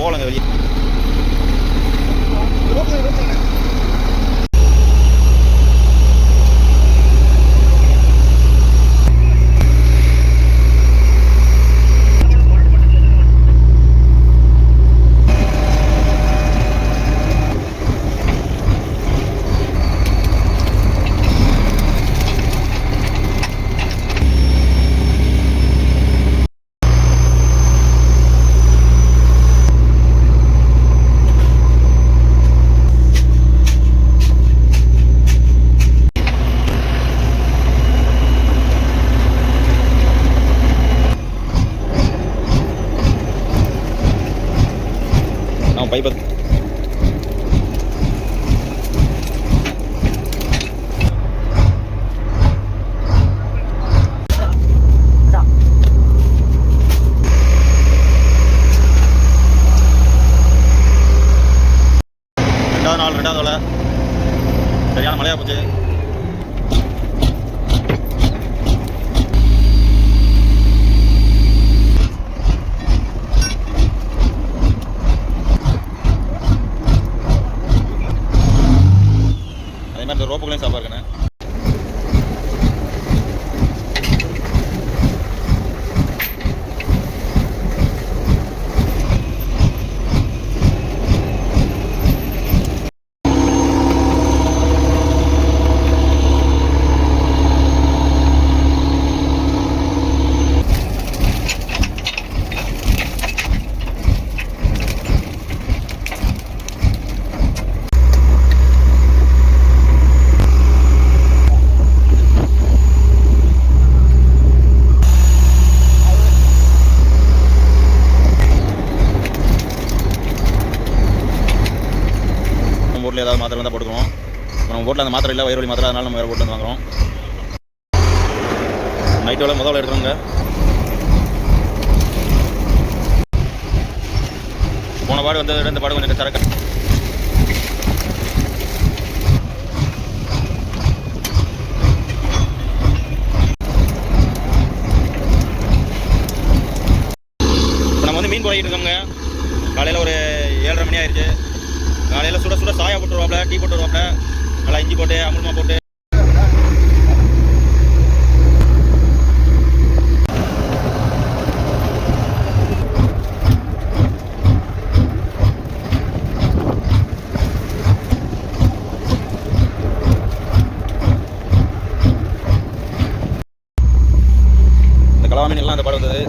போகலங்க வெளியே. பைப் ரெண்டாவது வேலை சரியான மழையா போச்சு. இந்த ரோப்புகளையும் சாப்பாடு இருக்குண்ணே. போட்டில் ஏதாவது மாத்திரை தான் போட்டுக்குவோம். நம்ம போட்டில் அந்த மாத்திரை இல்லை, வயிறு வலி மாத்திரை, அதனால நம்ம வேறு போட்டு வந்து வாங்குறோம். நைட்டு வேலை முதல்ல எடுக்கிறோங்க. போன பாடு வந்து இந்த பாடு கொஞ்சம் சரக்கு. இப்போ நம்ம வந்து மீன் போயிட்டு இருக்கோங்க. காலையில் ஒரு 7:30 மணி ஆயிடுச்சு. காலையில் சுட சுட சாயா போட்டு வருவாப்ல, டீ போட்டு வருவாப்ல, நல்லா இஞ்சி போட்டு அமுல்மா போட்டு. இந்த கலவா மீன் எல்லாம் அந்த பாடு வந்தது.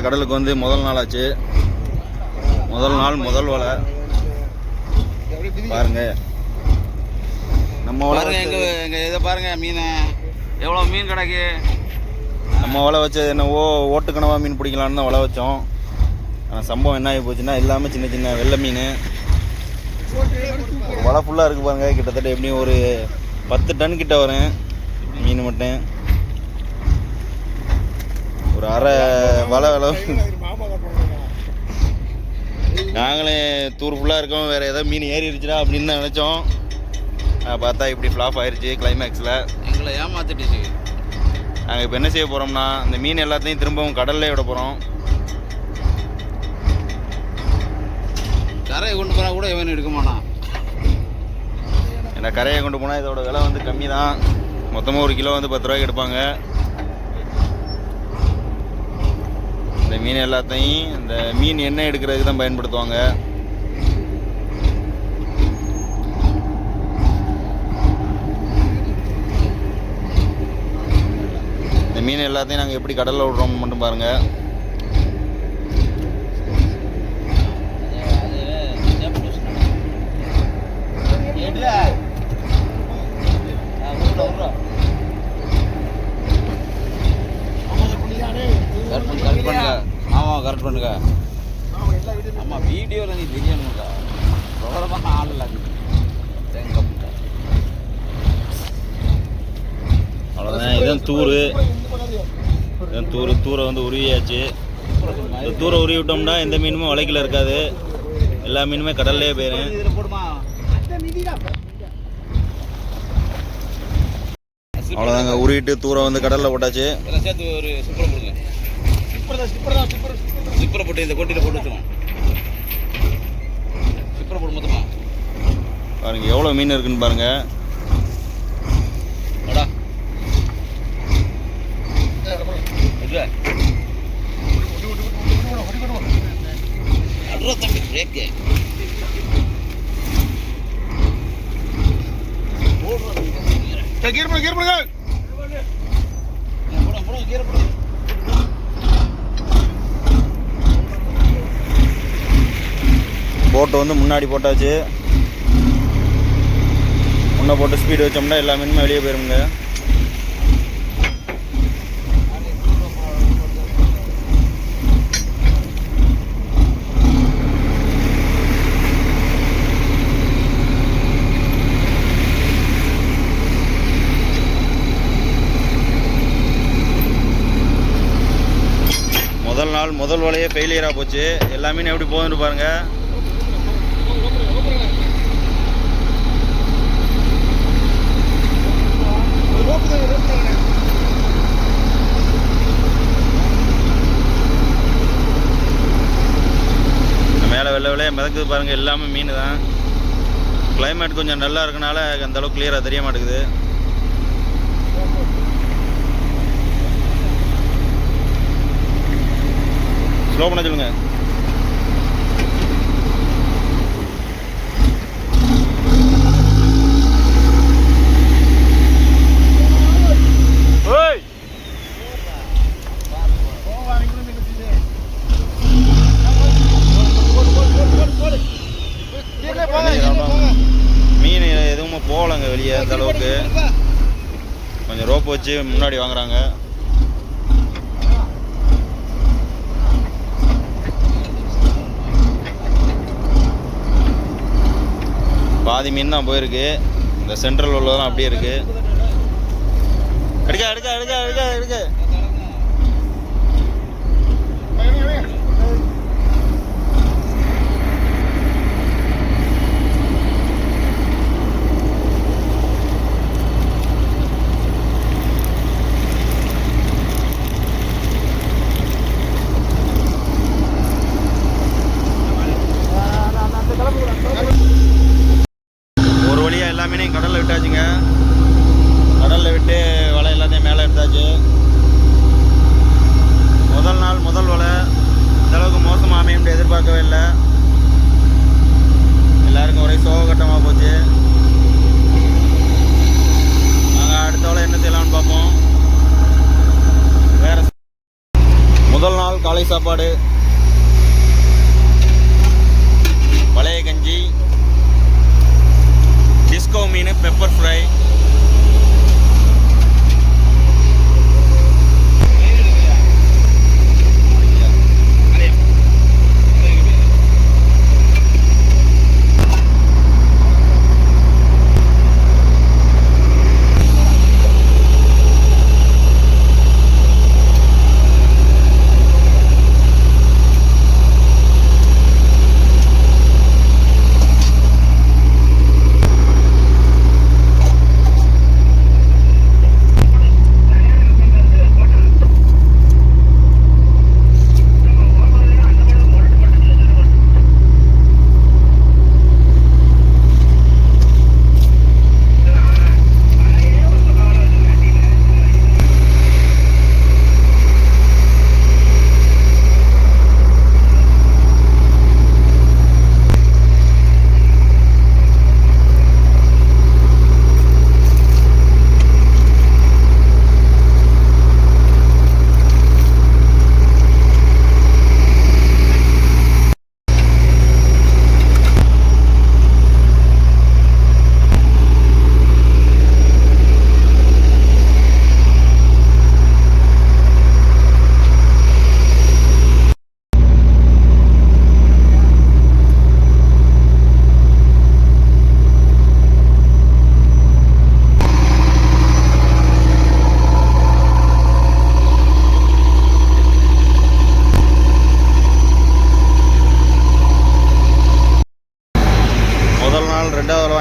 கடலுக்கு வந்து முதல் நாள் ஆச்சு. முதல் நாள் முதல் வலை பாருங்க. நம்ம வலை எங்க இதை பாருங்க, மீனை எவ்வளோ மீன் கிடக்கு. நம்ம வலை வச்சது என்னவோ ஓட்டுக்கணவா மீன் பிடிக்கலான்னு தான் வலை வச்சோம். ஆனால் சம்பவம் என்ன ஆகி போச்சுன்னா எல்லாமே சின்ன சின்ன வெள்ளை மீன். வலை ஃபுல்லாக இருக்குது பாருங்க. கிட்டத்தட்ட எப்படியும் ஒரு 10 டன் கிட்ட வரும் மீன் மட்டும். ஒரு அரை வலை நாங்களே தூர் ஃபுல்லாக இருக்கோம். வேறு ஏதோ மீன் ஏறிடுச்சுடா அப்படின்னு தான் நினச்சோம். பார்த்தா இப்படி ஃப்ளாப் ஆயிடுச்சு. கிளைமேக்ஸில் எங்களை ஏமாத்திடுச்சு. நாங்கள் இப்போ என்ன செய்ய போகிறோம்னா, இந்த மீன் எல்லாத்தையும் திரும்பவும் கடல்லே விட போகிறோம். கரையை கொண்டு போனால் கூட எவனும் எடுக்க மாட்டான். ஏன்னா கரையை கொண்டு போனால் இதோட விலை வந்து கம்மி தான். மொத்தமாக ஒரு கிலோ வந்து 10 ரூபாய்க்கு எடுப்பாங்க. இந்த மீன் எல்லாத்தையும் இந்த மீன் எண்ணெய் எடுக்கிறதுக்கு தான் பயன்படுத்துவாங்க. இந்த மீன் எல்லாத்தையும் நாங்கள் எப்படி கடலில் விட்றோம்னு மட்டும் பாருங்கள். கரெக்ட் பண்ணுங்க. ஆமாம் கரெக்ட் பண்ணுங்க. ஆமாம் வீடியோவில் நீ தெரியணுங்கக்கா. பிரபலமாக ஆள் இல்லை. அவ்வளோதான். இதுதான் தூர். இதுதான் தூரை வந்து உருவியாச்சு. இந்த தூரை உருவி விட்டோம்னா எந்த மீனுமே வலைக்குள்ள இருக்காது. எல்லா மீனுமே கடல்லே போயிடும். இதில் போடுமா? அவ்வளோதாங்க. உருவிட்டு தூரை வந்து கடலில் போட்டாச்சு. இதெல்லாம் சேர்த்து ஒரு சிப்பரை போடுங்க. சிப்பரை போட்டு இந்த கொட்டியில் போட்டு வச்சுக்கோங்க. சிப்பரை போட்டு மொத்தமாக பாருங்க எவ்வளோ மீன் இருக்குன்னு பாருங்க. வாடா தம்பி பிரேக்கு போட்டு வந்து முன்னாடி போட்டாச்சு. முன்ன போட்டு ஸ்பீடு வச்சோம்னா எல்லா மீனுமே வெளியே போயிருங்க. முதல் நாள் முதல் வலையே ஃபெயிலியராக போச்சு. எல்லா மீனும் எப்படி போகுதுன்னு பாருங்க. மேலே வெள்ளை வெள்ளையாக மிதக்குது பாருங்கள். எல்லாமே மீன் தான். கிளைமேட் கொஞ்சம் நல்லா இருக்கனால அந்தளவுக்கு கிளியராக தெரிய மாட்டேங்குது. ஸ்லோ பண்ண சொல்லுங்க. மீன் எதுவுமே போகலங்க வெளியே. அந்த அளவுக்கு கொஞ்சம் ரோப் வச்சு முன்னாடி வாங்குறாங்க. பாதி மீன் தான் போயிருக்கு. இந்த சென்ட்ரல் உள்ளதெல்லாம் அப்படியே இருக்கு. எடுக்க எடுக்க எடுக்க எடுக்க எடுக்க ஒரு வழியா எல்லா மீனையும் கடல்ல விட்டாச்சுங்க. கடல்ல விட்டு வலை எல்லாத்தையும் மேலே எடுத்தாச்சு. முதல் நாள் முதல் வலை இந்த அளவுக்கு மோசமாக அமையும் எதிர்பார்க்கவே இல்லை. எல்லாருக்கும் ஒரே சோககட்டமாக போச்சு. நாங்கள் அடுத்த வலை என்ன செய்யலாம்னு பார்ப்போம். வேற முதல் நாள் காலை சாப்பாடு பழைய கஞ்சி, டிஸ்கோ மீன், பெப்பர் ஃப்ரை.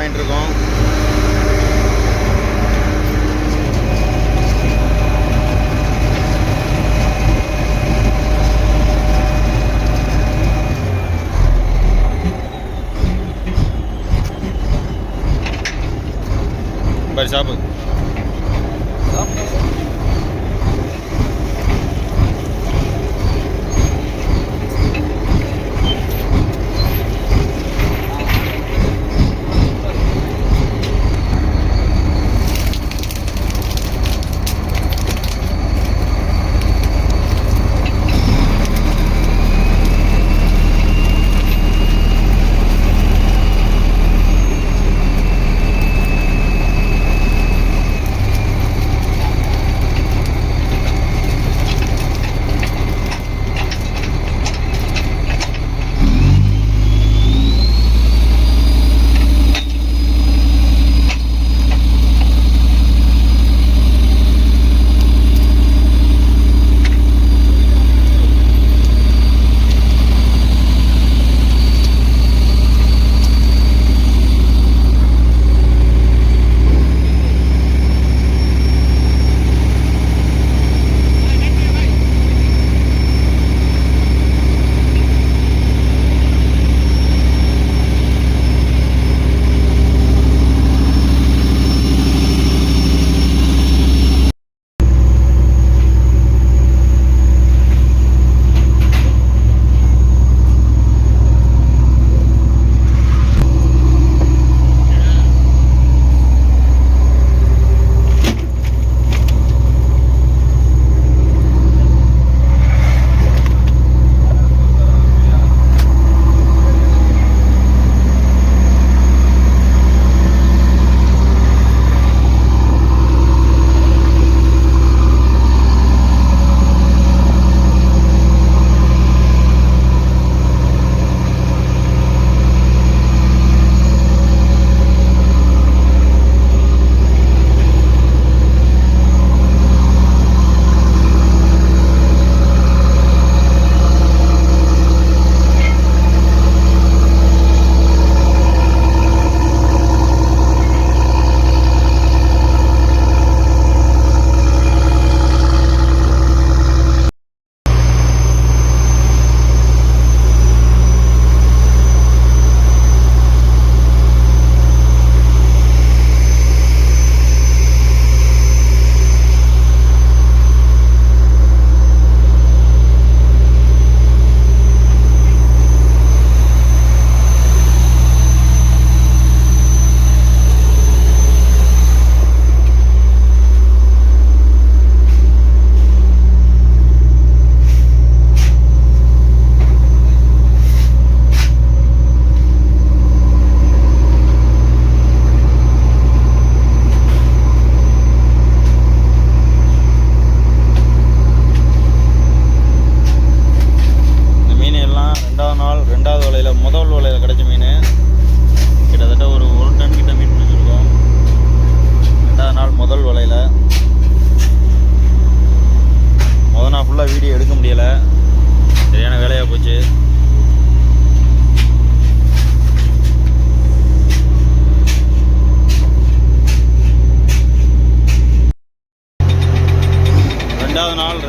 வாங்கிட்டு இருக்கோம். பாரு சாப்பு.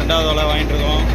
ரெண்டாவது வலை வாங்கிட்டு இருக்கோம்.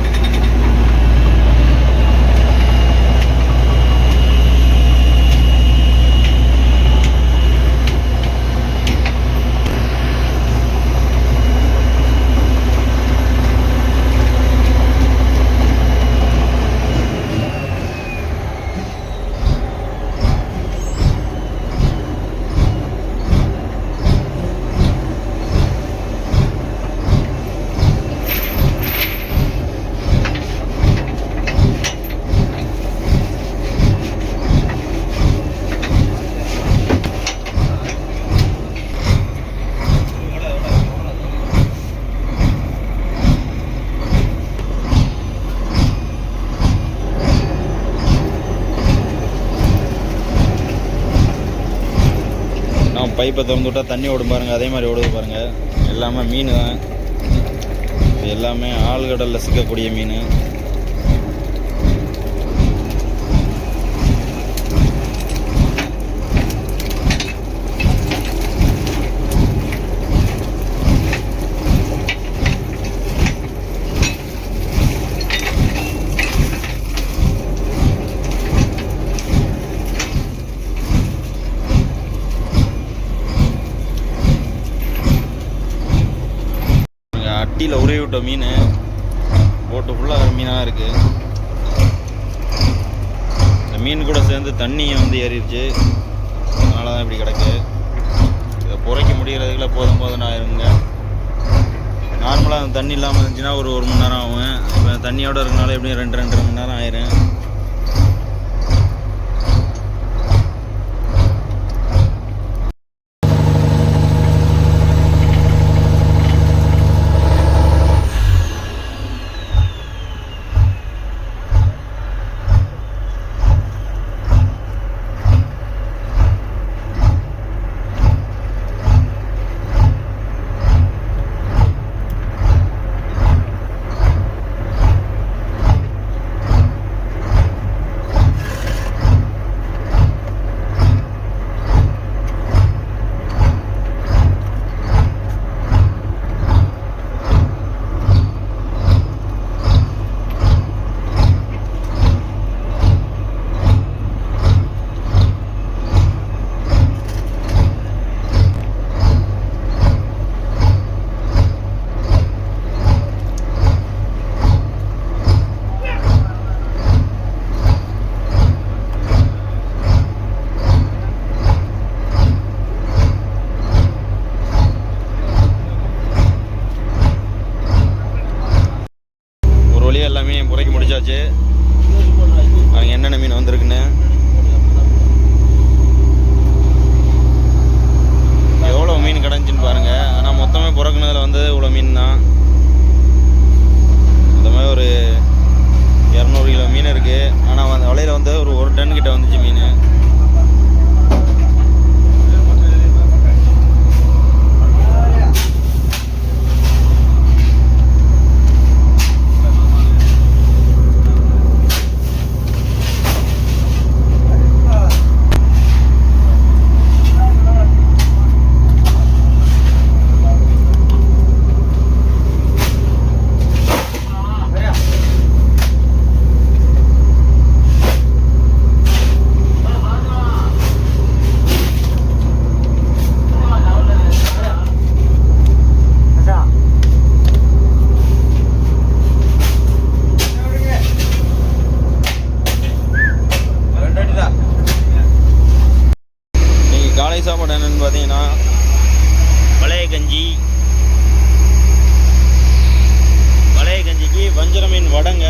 பைப்பை திறந்து விட்டால் தண்ணி ஓடும் பாருங்கள், அதே மாதிரி ஓடுது பாருங்கள். எல்லாமே மீன் தான், இது எல்லாமே ஆழ்கடலில் சிக்கக்கூடிய மீன். விட்ட மீன் போட்டு ஃபுல்லாக மீனாக இருக்குது. இந்த மீன் கூட சேர்ந்து தண்ணியை வந்து ஏறிடுச்சு, அதனால தான் இப்படி கிடக்கு. இதை புரைக்க முடிகிறதுக்குள்ள போதும் போதும்னு ஆயிருங்க. நார்மலாக அந்த தண்ணி இல்லாமல் இருந்துச்சுன்னா ஒரு 1 மணி நேரம் ஆகும். இப்போ தண்ணியோடு இருக்கனால எப்படியும் 2 மணி நேரம் ஆயிரும். எல்லாமே புரைக்க முடிச்சாச்சு. அவங்க என்னென்ன மீன் வந்திருக்குன்னு எவ்வளோ மீன் கிடந்துச்சின்னு பாருங்க. ஆனால் மொத்தமே புறக்குனதில் வந்து இவ்வளோ மீன் தான். இந்த மாதிரி ஒரு 200 கிலோ மீன் இருக்குது. ஆனால் அந்த வலையில் வந்து ஒரு டன் கிட்ட வந்துச்சு மீன். சாப்பாடு என்னன்னு பார்த்தீங்கன்னா பழைய கஞ்சிக்கு வஞ்சர மீன் வடங்க.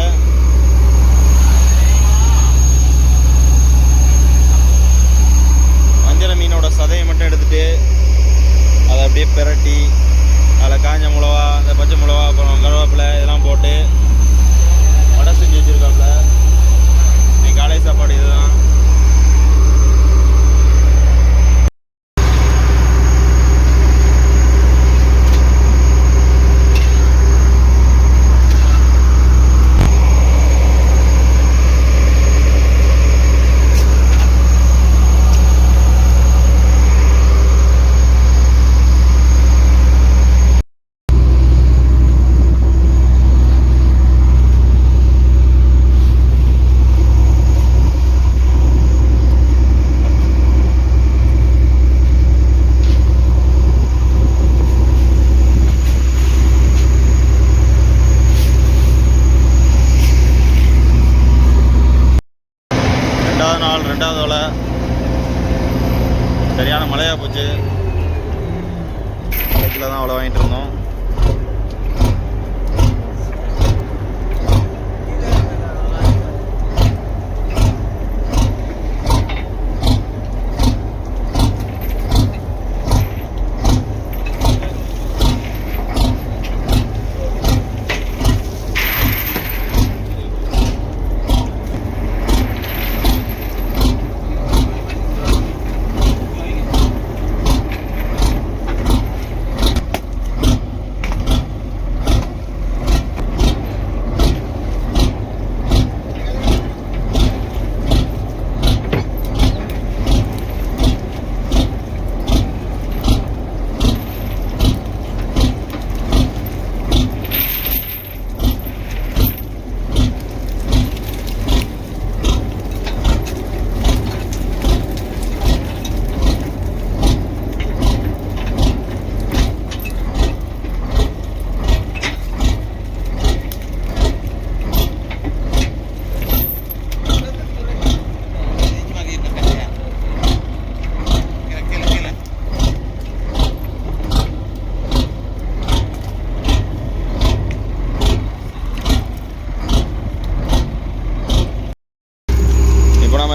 வஞ்சர மீனோட சதையை மட்டும் எடுத்துட்டு அதை அப்படியே பிரட்டி அதில் காஞ்ச மிளகா, அந்த பச்சை மிளகா, அப்புறம் கருவேப்பிலை இதெல்லாம் போட்டு வடை செஞ்சு வச்சுருக்காப்புல. இன்னைக்கு காலை சாப்பாடு இதுதான். ரெண்டாவது வலை சரியான மழையாக போச்சு. மலைக்கில் தான் அவ்வளோ வாங்கிட்டு இருந்தோம்.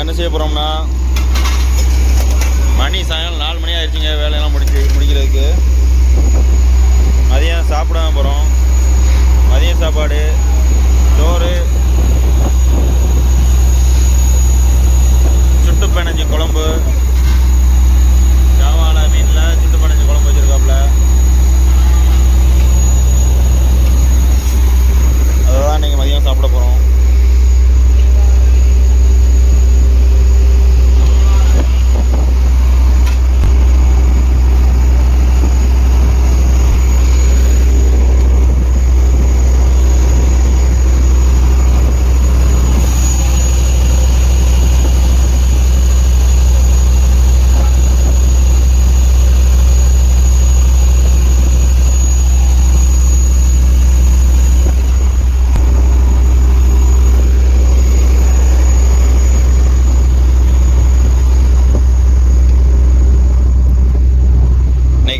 நம்ம என்ன செய்ய போகிறோம்னா, மணி சாயங்காலம் 4 மணி ஆயிடுச்சுங்க. வேலையெல்லாம் முடிக்கிறதுக்கு மதியம் சாப்பிடாம போகிறோம். மதிய சாப்பாடு சோறு, சுட்டு பிணைஞ்சி குழம்பு, ஜாவால மீனில் சுட்டு பிணைஞ்சி குழம்பு வச்சுருக்காப்புல. அதை தான் இன்றைக்கி மதியம் சாப்பிட போகிறோம்.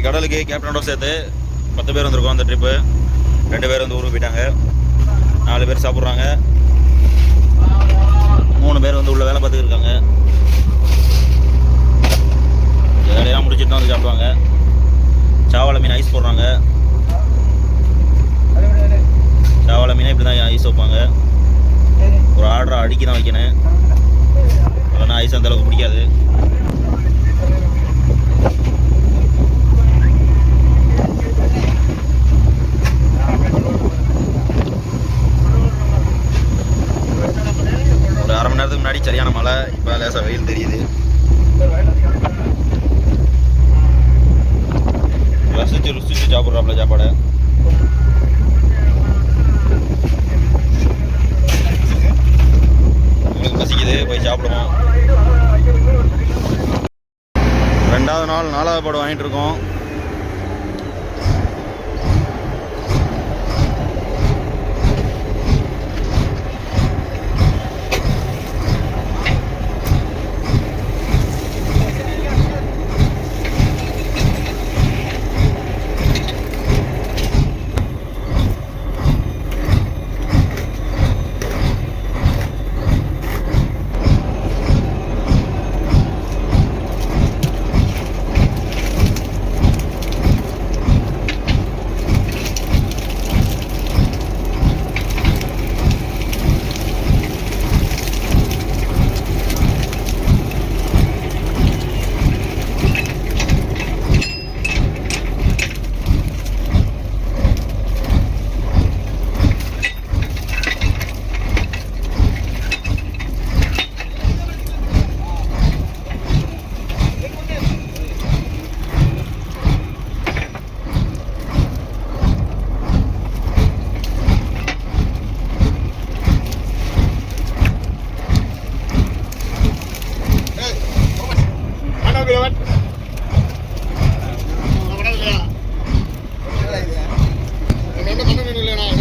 கடலுக்கு கேப்டனோட சேர்த்து 10 பேர் வந்திருக்கோம். அந்த ட்ரிப்பு 2 பேர் வந்து ஊருக்கு போயிட்டாங்க. 4 பேர் சாப்பிட்றாங்க. 3 பேர் வந்து உள்ள வேலை பார்த்துட்டு இருக்காங்க. வேலையெல்லாம் முடிச்சுட்டு வந்து சாப்பிடுவாங்க. சாவலை மீன் ஐஸ் போடுறாங்க. சாவலை மீனை இப்படி தான் ஐஸ் வைப்பாங்க. ஒரு ஆர்டரை அடுக்கி தான் வைக்கணும். இல்லைன்னா ஐஸ் அந்த அளவுக்கு பிடிக்காது. ஒரு அரை மணி நேரத்துக்கு முன்னாடி சரியான மழை. இப்போ லேசாக வெயில் தெரியுது. ருசிச்சு சாப்பிட்றாப்புல சாப்பாடு. உங்களுக்கு பசிக்குது, போய் சாப்பிடுவோம். 2வது நாள் 4வது பாடு வாங்கிட்டு இருக்கோம்.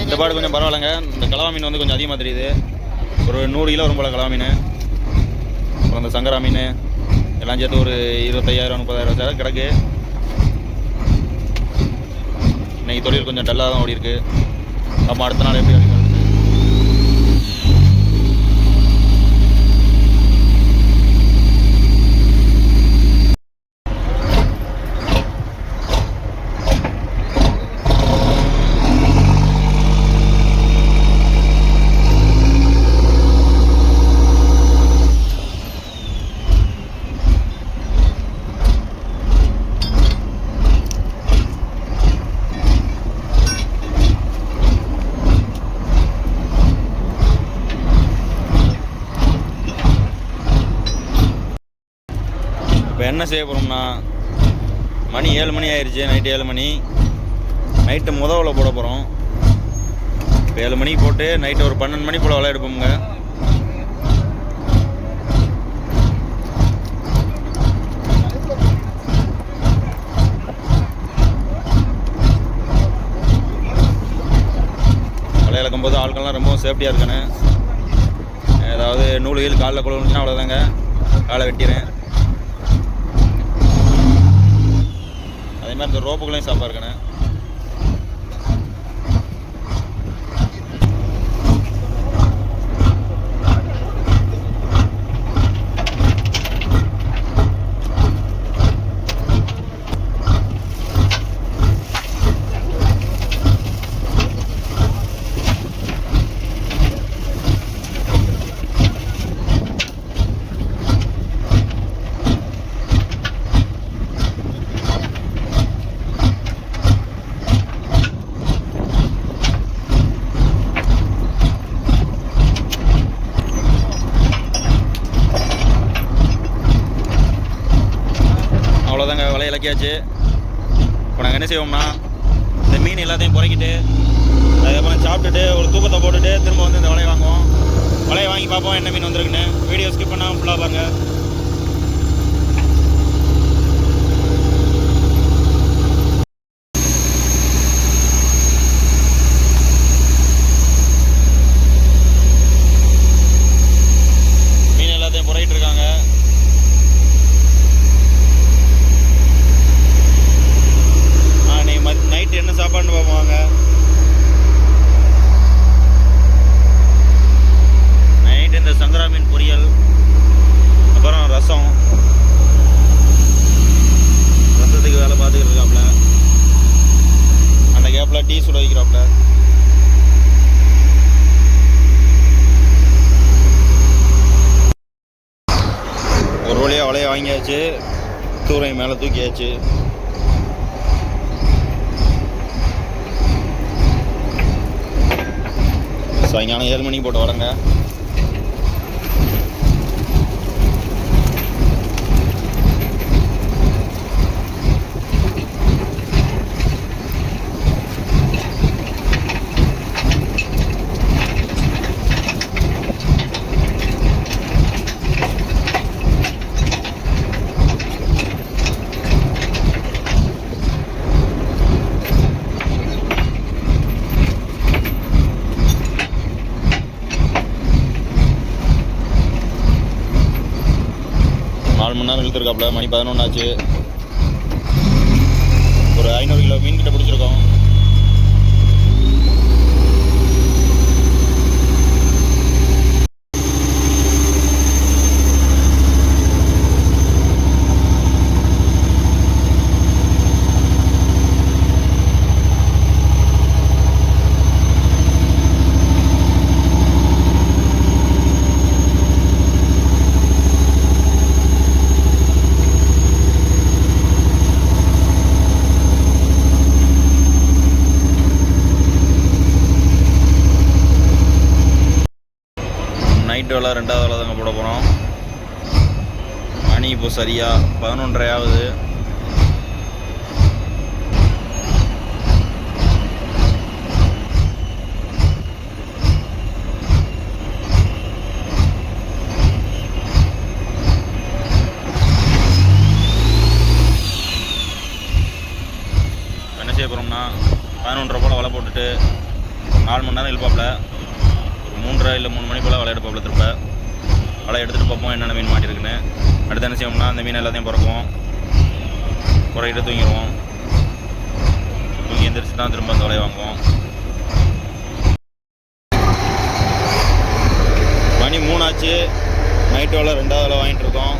இந்த பாடு கொஞ்சம் பரவாயில்லைங்க. இந்த கலவா மீன் வந்து கொஞ்சம் அதிகமாக தெரியுது. ஒரு 100 கிலோ வரும் போல் கலவா மீன். அப்புறம் இந்த சங்கரா மீன் எல்லாம் சேர்த்து ஒரு 25,000 30,000 கிடக்கு. இன்னைக்கு தொழில் கொஞ்சம் டல்லாக தான் ஓடி இருக்கு. நம்ம அடுத்த நாள் எப்படி வருது? இப்போ என்ன செய்ய போகிறோம்னா, மணி 7 மணி ஆயிடுச்சு. நைட்டு 7 மணி. நைட்டு முதல்ல போட போகிறோம். இப்போ 7 மணிக்கு போட்டு நைட்டு ஒரு 12 மணி போல் வலை எடுப்போமுங்க. வலை இழக்கும்போது ஆட்கள்லாம் ரொம்ப சேஃப்டியாக இருக்கணும். ஏதாவது நூல்கள் காலில் கொழுந்துச்சுன்னா அவ்வளோதாங்க, காலை வெட்டிடுறேன். அதே மாதிரி இந்த ரோப்புகளையும் சாப்பாக இருக்கணும். ஆக்கியாச்சு. இப்போ நாங்கள் என்ன செய்வோம்னா இந்த மீன் எல்லாத்தையும் பொறுக்கிட்டு அதுக்கப்புறம் சாப்பிட்டுட்டு ஒரு தூக்கத்தை போட்டுட்டு திரும்ப வந்து இந்த வலையை வாங்குவோம். வலையை வாங்கி பார்ப்போம் என்ன மீன் வந்திருக்குன்னு. வீடியோ ஸ்கிப் பண்ணாமல் ஃபுல்லாக பாருங்கள். மீன் எல்லாத்தையும் பொறையிட்டு இருக்காங்க. நைட்டு என்ன சாப்பாடுன்னு பார்ப்பாங்க. நைட்டு இந்த சங்கரா மீன் பொரியல், அப்புறம் ரசம். ரசத்துக்கு வேலை பார்த்துக்கிட்டு இருக்காப்புல. அந்த கேப்பில் டீ சுட வைக்கிறாப்புல. ஒரு வழியாக வலையை வாங்கியாச்சு, தூரை மேலே தூக்கியாச்சு. சாயங்காலம் 7 மணிக்கு போட்டு வரங்க. மணி நேரம் இழுத்துருக்காப்புல. மணி 11 ஆச்சு. ஒரு 500 கிலோ மீன் கிட்ட பிடிச்சிருக்கோம். நைட்டு வேலை 2வது வேலை தாங்க போட போகிறோம். மணி இப்போ சரியாக 11:30 ஆகுது. என்ன செய்ய போகிறோம்னா 11:30 போல் வலை போட்டுட்டு 4 மணி நேரம் இழுப்பாப்புல. 3:30 இல்லை 3 மணி போல் வலை எடுப்பாப்புல. திருப்ப வலை எடுத்துகிட்டு பார்ப்போம் என்னென்ன மீன் மாட்டிருக்குன்னு. அடுத்து என்ன செய்வோம்னா அந்த மீன் எல்லாத்தையும் பிறக்குவோம். குறையிட்டு தூங்கிடுவோம். தூங்கி எந்திரிச்சு தான் திரும்ப அந்த வலையை வாங்குவோம். மணி 3 ஆச்சு. நைட்டு வேலை 2வது வேலை வாங்கிட்டு இருக்கோம்.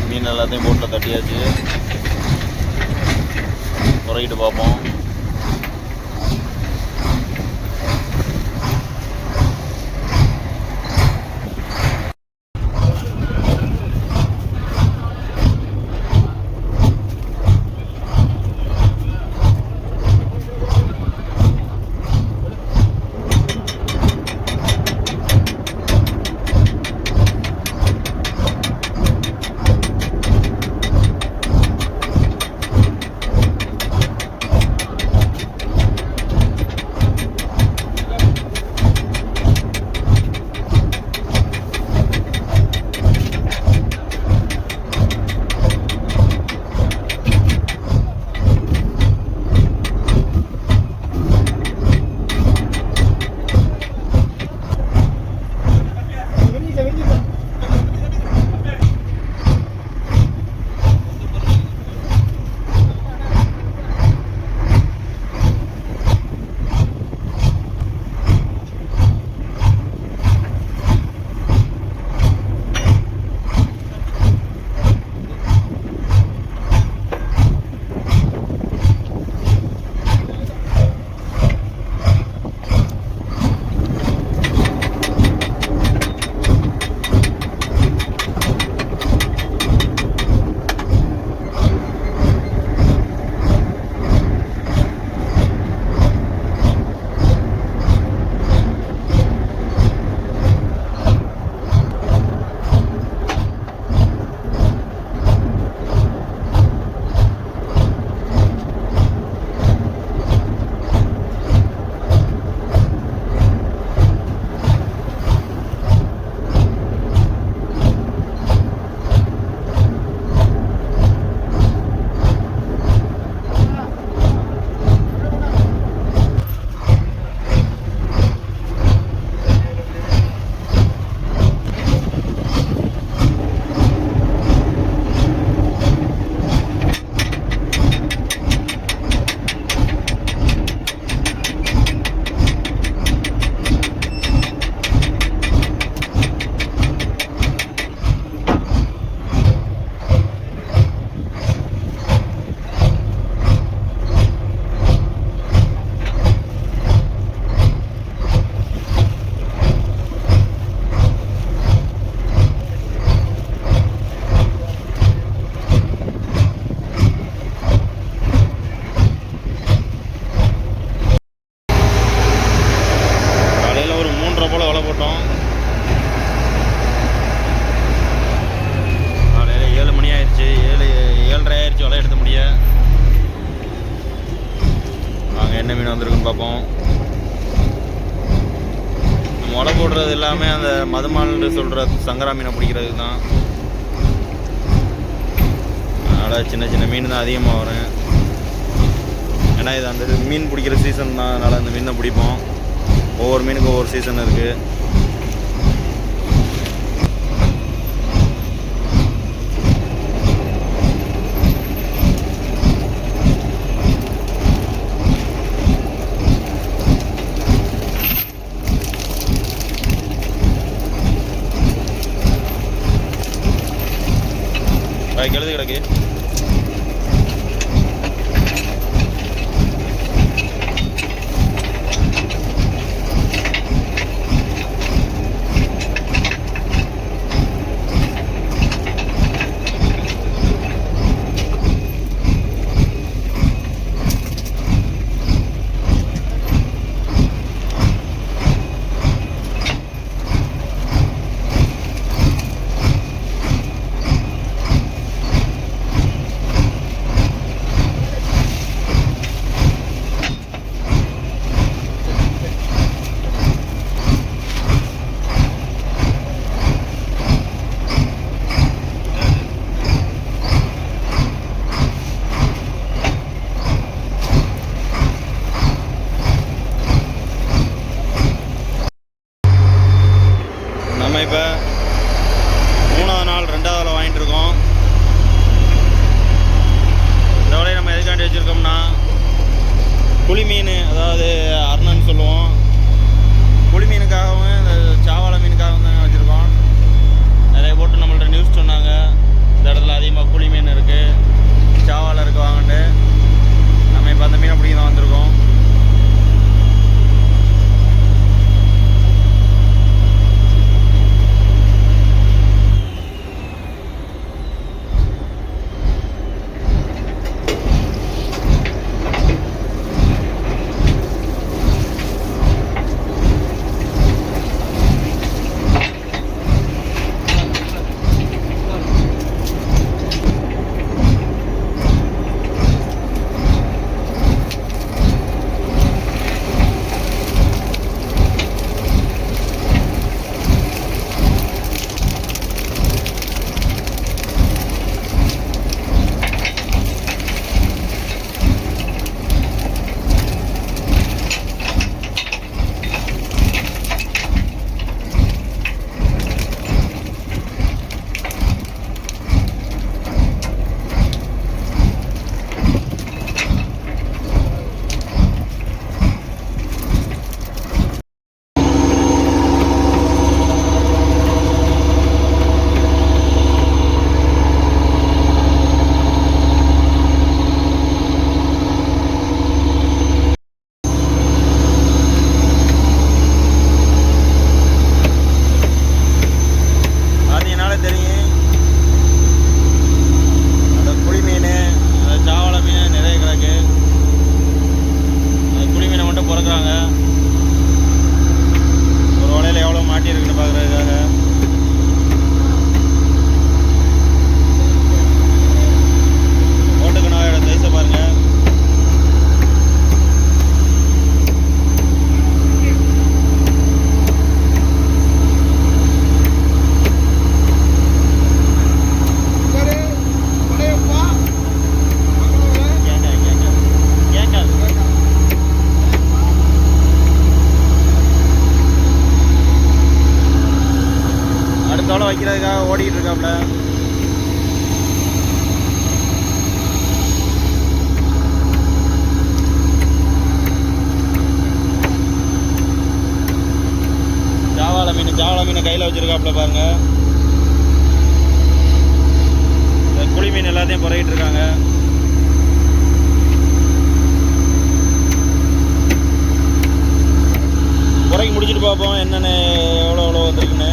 மீன் எல்லாத்தையும் போட்டில் தட்டியாச்சு. குறையிட்டு பார்ப்போம். எல்லாமே அந்த மதுமால்னு சொல்கிற சங்கரா மீனை பிடிக்கிறது தான். அதனால் சின்ன சின்ன மீன் தான் அதிகமாக வரும். ஏன்னா இது அந்த மீன் பிடிக்கிற சீசன் தான், அதனால் அந்த மீனை பிடிப்போம். ஒவ்வொரு மீனுக்கும் ஒவ்வொரு சீசன் இருக்குது. கழுது கிடக்கு. நம்ம இப்போ 3வது நாள் 2வது வாங்கிட்டு இருக்கோம். இந்த வலையை நம்ம எதுக்காண்டி வச்சுருக்கோம்னா, புளி மீன், அதாவது அருணன்னு சொல்லுவோம், புளி மீனுக்காகவும் இந்த சாவாளை மீனுக்காகவும் தாங்க வச்சுருக்கோம். நிறைய போட்டு நம்மள்ட்ட நியூஸ் சொன்னாங்க, இந்த இடத்துல அதிகமாக புளி மீன் இருக்குது, சாவாளை இருக்குது வாங்கிட்டு. நம்ம இப்போ அந்த மீனை பிடிக்க தான் வந்திருக்கோம். வைக்கிறதுக்காக ஓடிக்கிட்டு இருக்காப்ல. ஜாவாளை மீனை கையில் வச்சிருக்காப்புல பாருங்க. இந்த குழி மீன் எல்லாத்தையும் புறகிட்டு இருக்காங்க. புறக்கி முடிச்சுட்டு பார்ப்போம் என்னென்ன எவ்வளோ வந்துருக்குன்னு.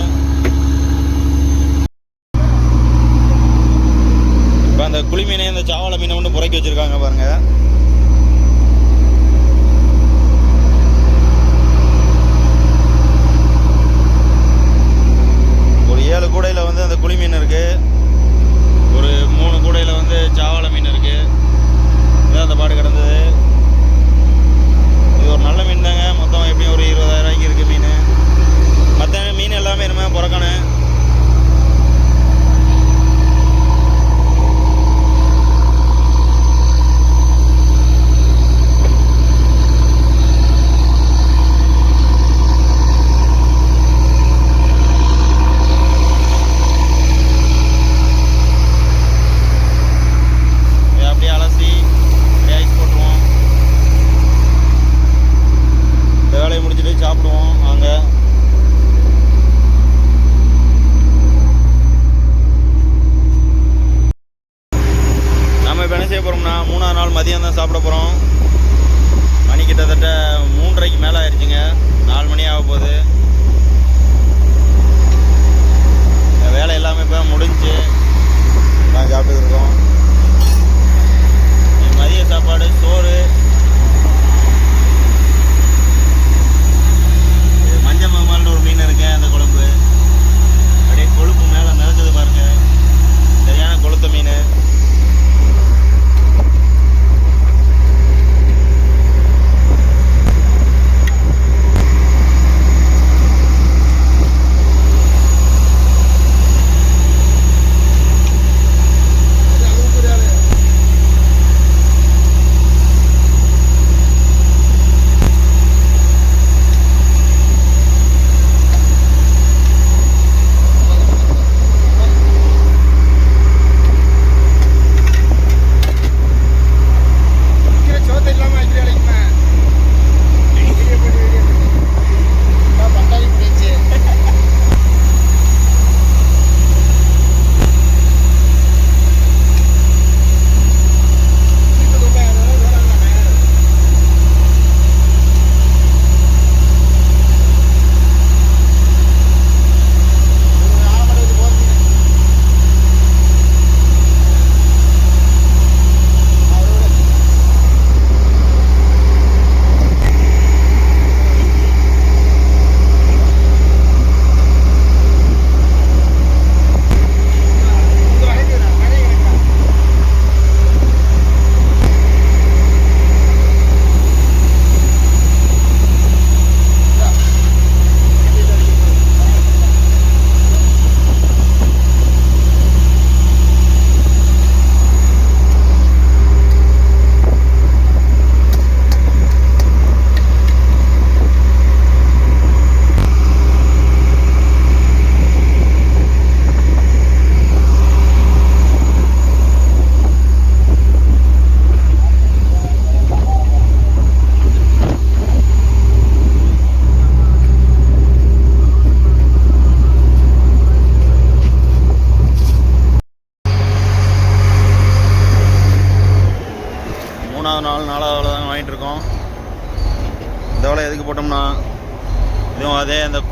இப்போ அந்த குழி மீனை இந்த ஜாவாளை மீனை ஒன்று புறக்கி வச்சிருக்காங்க பாருங்க. ஒரு 7 கூடையில் வந்து அந்த குழி மீன் இருக்கு, ஒரு 3 கூடையில் வந்து ஜாவாளை மீன் இருக்கு. இதான் அந்த பாடு கிடந்தது. இது ஒரு நல்ல மீன் தாங்க. மொத்தம் எப்படியும் ஒரு 20,000 ரூபாய்க்கு இருக்குது மீன். மற்ற மீன்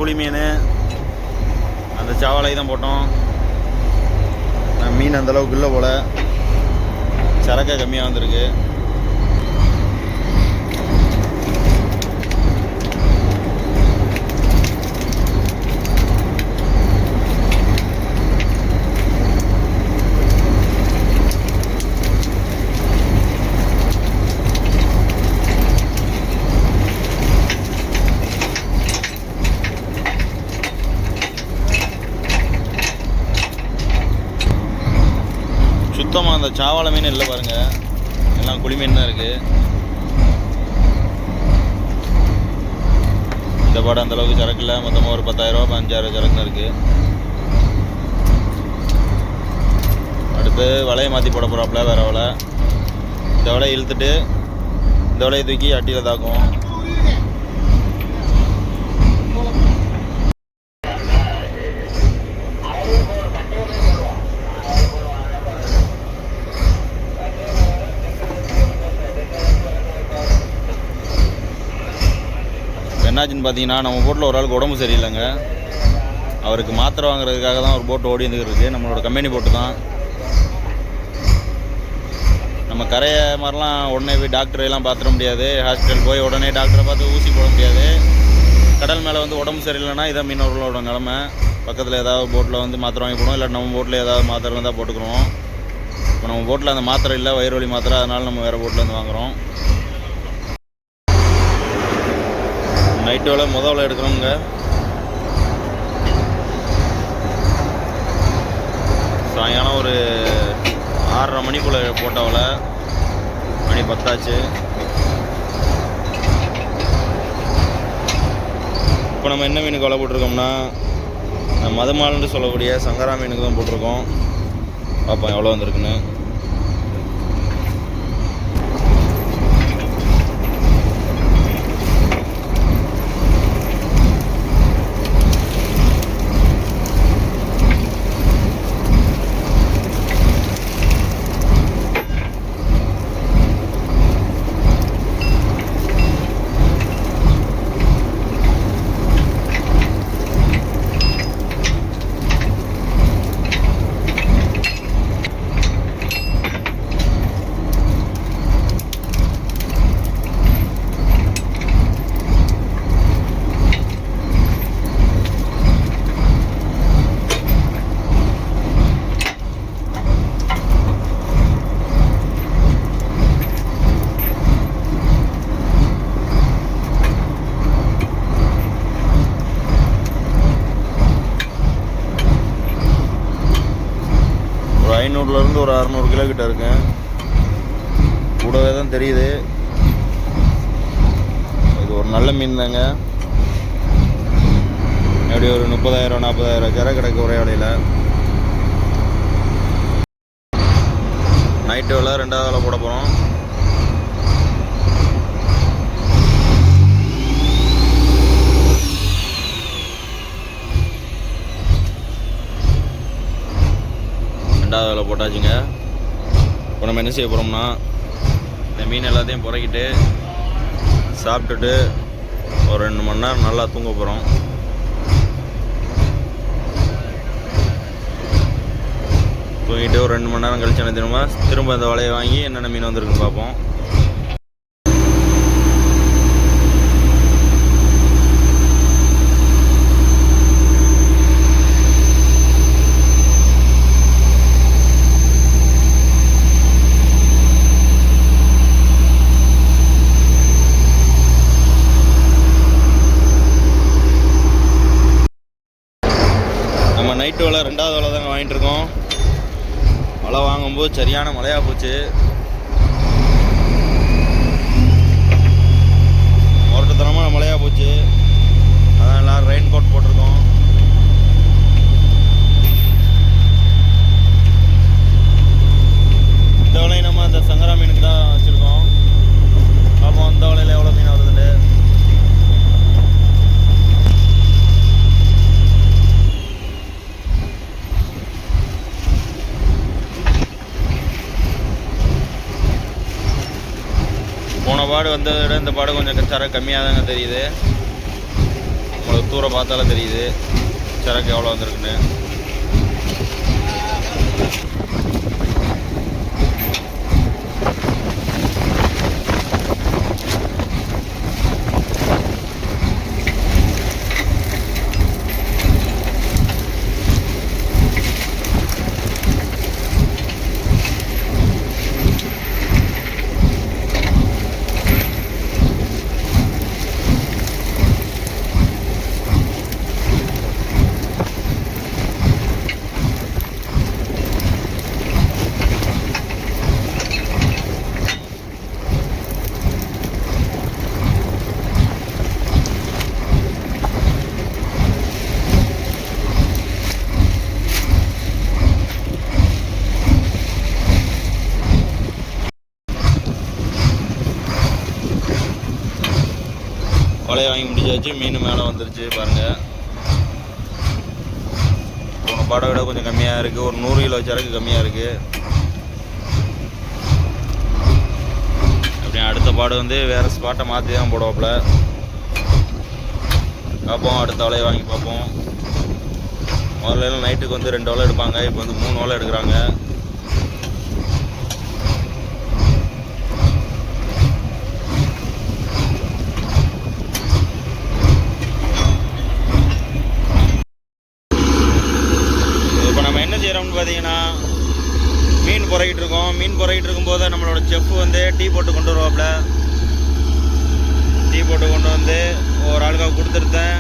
குழி மீன் அந்த சாவலை தான் போட்டோம். மீன் அந்தளவுக்கு இல்லை போல், சரக்கை கம்மியாக வந்திருக்கு. சுத்தமாக அந்த சாவலை மீன் இல்லை பாருங்கள், எல்லாம் குழி மீன் தான் இருக்குது. இந்த பாடம் அந்தளவுக்கு சரக்கு இல்லை, மொத்தமாக ஒரு 10,000 15,000 சரக்கு தான் இருக்குது. அடுத்து வலையை மாற்றி போட போகிறாப்புல, வேறு வலை. இந்த வலையை இழுத்துட்டு இந்த வலையை தூக்கி அட்டியில் தாக்கும். என்னாச்சுன்னு பார்த்தீங்கன்னா, நம்ம போட்டில் ஒரு ஆளுக்கு உடம்பு சரியில்லைங்க. அவருக்கு மாத்திரை வாங்குறதுக்காக தான் ஒரு போட்டு ஓடி வந்துருக்கு. நம்மளோட கம்பெனி போட்டு தான். நம்ம கரையை மாதிரிலாம் உடனே போய் டாக்டரையெல்லாம் பார்த்துட முடியாது. ஹாஸ்பிட்டல் போய் உடனே டாக்டரை பார்த்து ஊசி போட முடியாது. கடல் மேலே வந்து உடம்பு சரியில்லைன்னா இதான் மீனவர்களோட நிலமை. பக்கத்தில் ஏதாவது போட்டில் வந்து மாத்திரை வாங்கி போடுவோம், இல்லை நம்ம போட்டில் ஏதாவது மாத்திரை இருந்தால் போட்டுக்கிறோம். இப்போ நம்ம போட்டில் அந்த மாத்திரை இல்லை, வயிறு வலி மாத்திரை, அதனால் நம்ம வேறு போட்டில் வந்து வாங்குகிறோம். நைட்டு வேலை வலை எடுக்கிறோங்க. சாயங்காலம் ஒரு 6:30 மணிக்குள்ளே போட்ட வலை, மணி 10 ஆச்சு. இப்போ நம்ம என்ன மீனுக்கு வலை போட்டிருக்கோம்னா, மதுமால்னு சொல்லக்கூடிய சங்கரா மீனுக்கு தான் போட்டிருக்கோம். பார்ப்போம் எவ்வளோ வந்திருக்குன்னு. ஒரு 500லேருந்து ஒரு 600 கிலோ கிட்ட இருக்கேன். கூடவே தான் தெரியுது. இது ஒரு நல்ல மீன் தாங்க. எப்படி ஒரு 30,000 40,000 ஜர கிடக்கு ஒரே வேலையில். நைட்டு வேலை 2வது வேலை போட போகிறோம். வேலை போட்டாச்சுங்க. இப்போ நம்ம என்ன செய்ய போகிறோம்னா, இந்த மீன் எல்லாத்தையும் புறக்கிட்டு சாப்பிட்டுட்டு ஒரு 2 மணி நேரம் நல்லா தூங்க போகிறோம். தூங்கிட்டு ஒரு 2 மணி நேரம் கழிச்சு என்ன திரும்ப இந்த வலையை வாங்கி என்னென்ன மீன் வந்திருக்குன்னு பார்ப்போம். நைட்டு வலை 2வது வலை தாங்க வாங்கிட்டு இருக்கோம். வலை வாங்கும்போது சரியான மழையாக போச்சு. மொரட்டுத்தனமான மழையாக போச்சு. அதான் எல்லோரும் ரெயின் கோட் போட்டிருக்கோம். இந்த வலையை நம்ம அந்த சங்கரா மீனுக்கு தான் வச்சுருக்கோம். பார்ப்போம் இந்த வலையில் எவ்வளோ மீன் வருதுன்னு. போன பாடு வந்ததை விட இந்த பாடு கொஞ்சம் சரக்கு கம்மியாக தாங்க தெரியுது. உங்களுக்கு தூர பார்த்தாலும் தெரியுது சரக்கு எவ்வளோ வந்திருக்குன்னு. வலையை வாங்கி முடிச்சாச்சு. மீன் மேலே வந்துருச்சு பாருங்கள். போன பாடை விட கொஞ்சம் கம்மியாக இருக்குது. ஒரு 100 கிலோ சரக்கு கம்மியாக இருக்குது. அப்படியே அடுத்த பாடு வந்து வேறு ஸ்பாட்டை மாற்றி தான் போடுவாப்புல. பார்ப்போம், அடுத்த வலையை வாங்கி பார்ப்போம். முதல்ல நைட்டுக்கு வந்து 2 வலை எடுப்பாங்க, இப்போ வந்து 3 வலை எடுக்கிறாங்க. பார்த்தீங்கன்னா மீன் பொறைக்கிட்டு இருக்கோம். மீன் பொறைக்கிட்டு இருக்கும்போது நம்மளோட செஃப் வந்து டீ போட்டு கொண்டு வருவாப்புல. டீ போட்டு கொண்டு வந்து ஒரு ஆளுக்காக கொடுத்துருத்தேன்.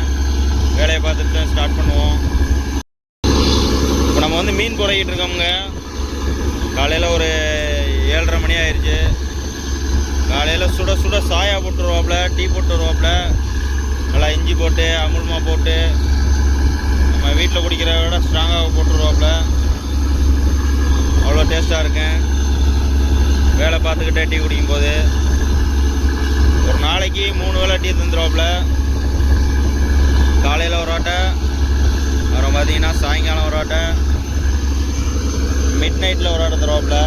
வேலையை பார்த்துட்டு ஸ்டார்ட் பண்ணுவோம். இப்போ நம்ம வந்து மீன் பொறைக்கிட்டு இருக்கோமுங்க. காலையில் ஒரு 7:30 மணி ஆயிடுச்சு. காலையில் சுட சுட சாயா போட்டு வருவாப்புல, டீ போட்டு வருவாப்புல. நல்லா இஞ்சி போட்டு அமுல்மா போட்டு நம்ம வீட்டில் குடிக்கிறத விட ஸ்ட்ராங்காக போட்டு வருவாப்புல. அவ்வளோ டேஸ்ட்டாக இருக்கேன். வேலை பார்த்துக்கிட்டே டீ குடிக்கும்போது ஒரு நாளைக்கு 3 வேளை டீ தந்துடுவாப்புல. காலையில் ஒரு ஆட்டை, அப்புறம் பார்த்தீங்கன்னா சாயங்காலம் ஒரு ஆட்டை, மிட் நைட்டில் ஒரு ஆட்டை தருவாப்புல.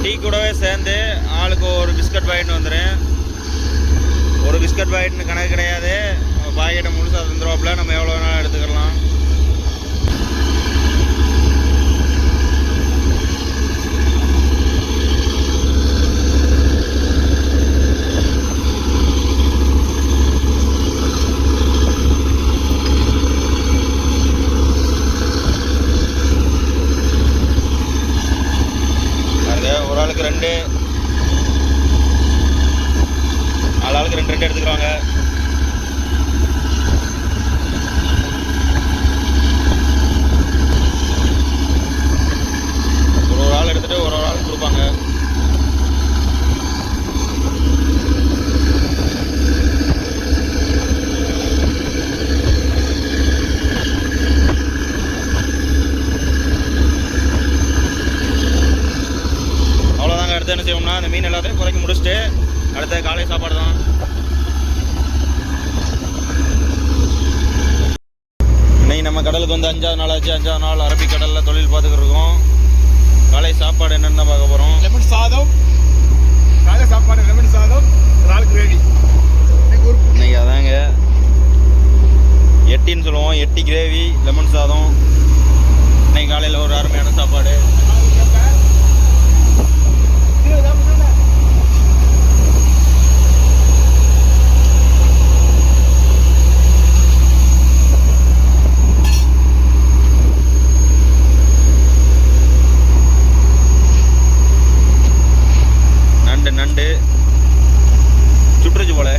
டீ கூடவே சேர்ந்து ஆளுக்கு ஒரு பிஸ்கட் பாக்கெட் வந்துடும். ஒரு பிஸ்கட் பாக்கெட்னு கணக்கு கிடையாது, பாக்கெட்டை முழுசாக தந்துடுவாப்புல. நம்ம எவ்வளோ வேணாலும் எடுத்துக்கலாம். ஒரு ஆளுக்கு 2, 4 ஆளுக்கு 2 எடுத்துக்கிறாங்க. ஒரு ஆள் எடுத்துட்டு ஒரு ஆள் கொடுப்பாங்க. அடுத்து என்ன செய்வோம்னா அந்த மீன் எல்லாத்தையும் குறைக்க முடிச்சுட்டு அடுத்த காலை சாப்பாடு தான். இன்னைக்கு நம்ம கடலுக்கு வந்து 5ஆவது நாள் ஆச்சு. 5ஆவது நாள் அரபிக்கடலில் தொழில் பார்த்துக்கிட்டு இருக்கோம். காலை சாப்பாடு என்னென்னு தான் பார்க்க போகிறோம். லெமன் சாதம், காலை சாப்பாடு லெமன் சாதம், இறால் கிரேவி. இன்னைக்கு அதாங்க எட்டின்னு சொல்லுவோம். எட்டி கிரேவி, லெமன் சாதம். இன்னைக்கு காலையில் ஒரு அருமையான சாப்பாடு. நண்டு சுற்றுச்சு போல.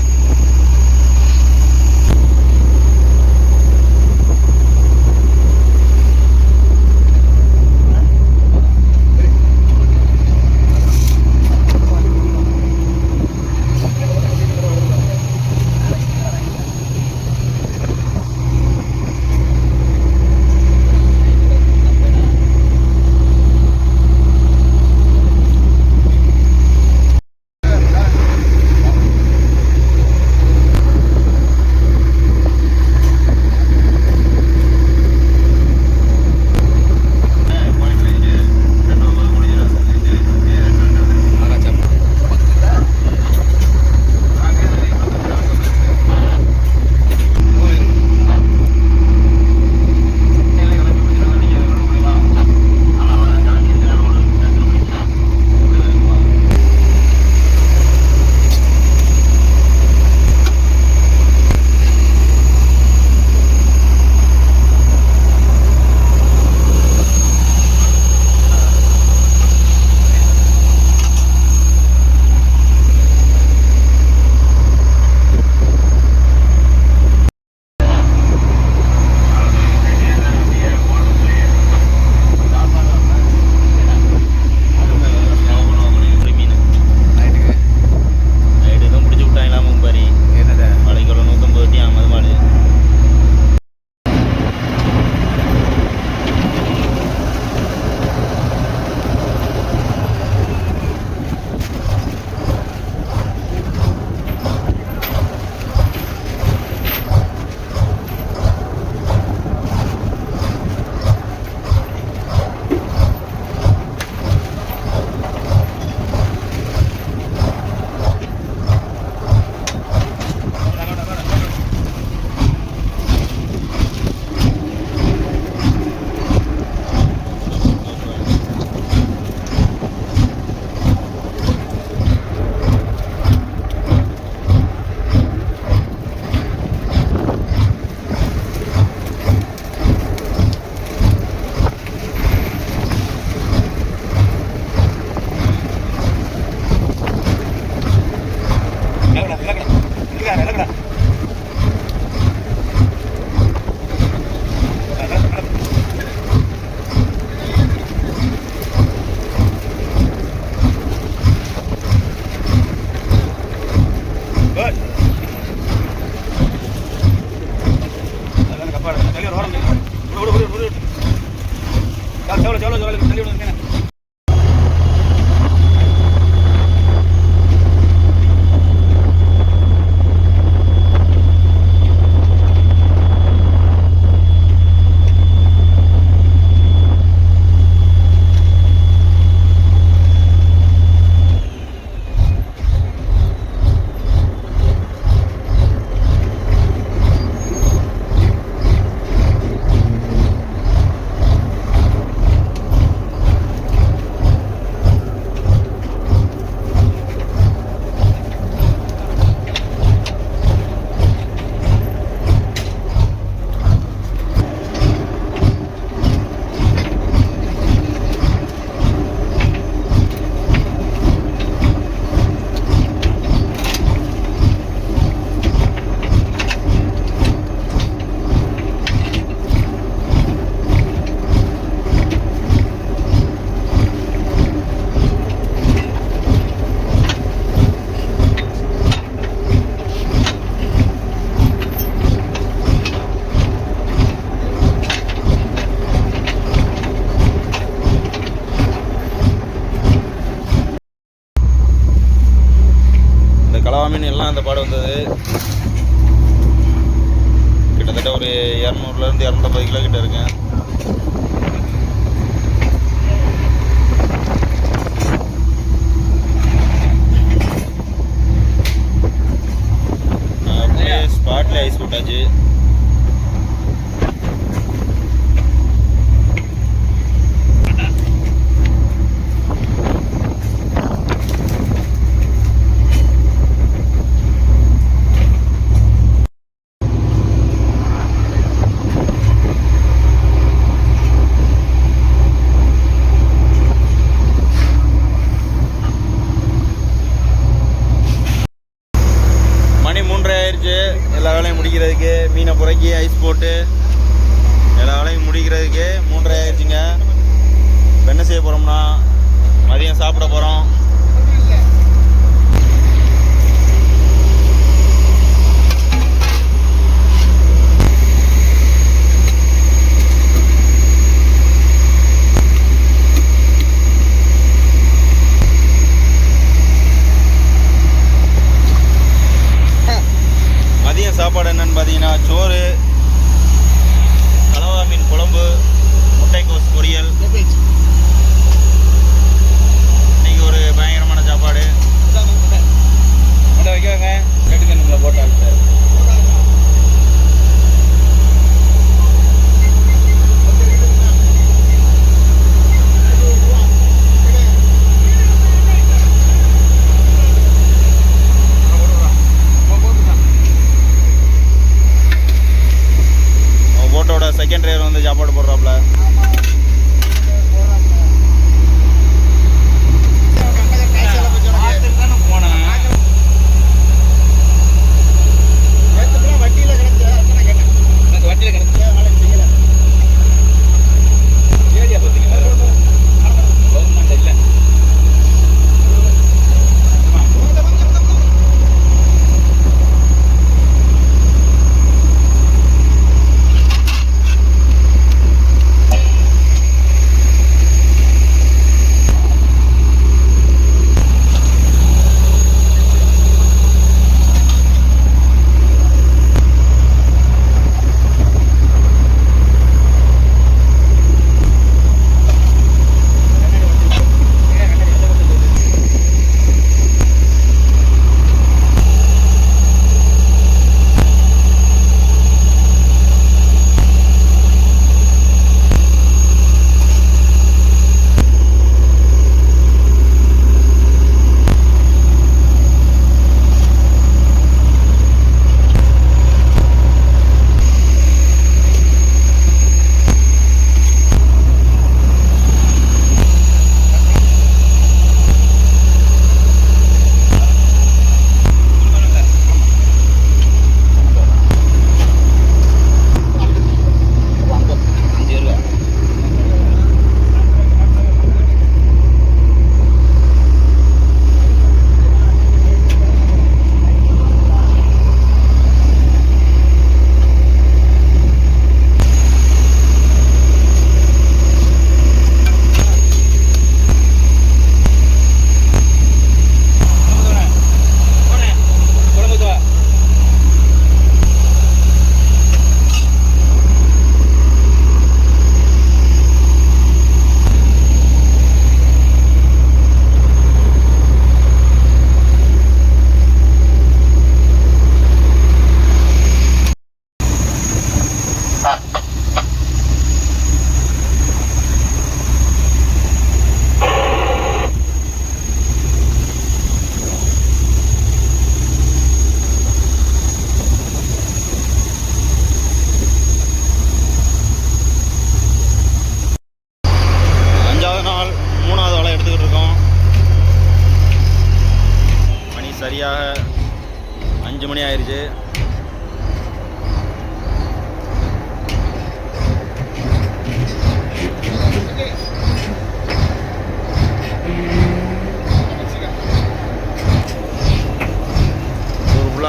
தள்ளி விடுங்க. மீன் எல்லாம் அந்த பாடு வந்தது. கிட்டத்தட்ட ஒரு 200லேருந்து 250 கிலோ கிட்ட இருக்கேன். அப்படியே ஸ்பாட்ல ஐஸ் போட்டாச்சு. எல்லா வேலையும் முடிக்கிறதுக்கு மீனை புறக்கி ஐஸ் போட்டு எல்லா வேலையும் முடிக்கிறதுக்கு 3:30 ஆயிடுச்சுங்க. இப்போ என்ன செய்ய போகிறோம்னா மதியம் சாப்பிட போகிறோம். சாப்பாடு என்னன்னு பார்த்தீங்கன்னா சோறு, கலவா மீன் குழம்பு, முட்டைக்கோஸ் பொரியல். இன்னைக்கு ஒரு பயங்கரமான சாப்பாடு. வைக்கவங்க கேட்டுக்கணுங்களா போட்டால் செகண்ட் டிரைவர் வந்து சாப்பாடு போடுறாப்புல.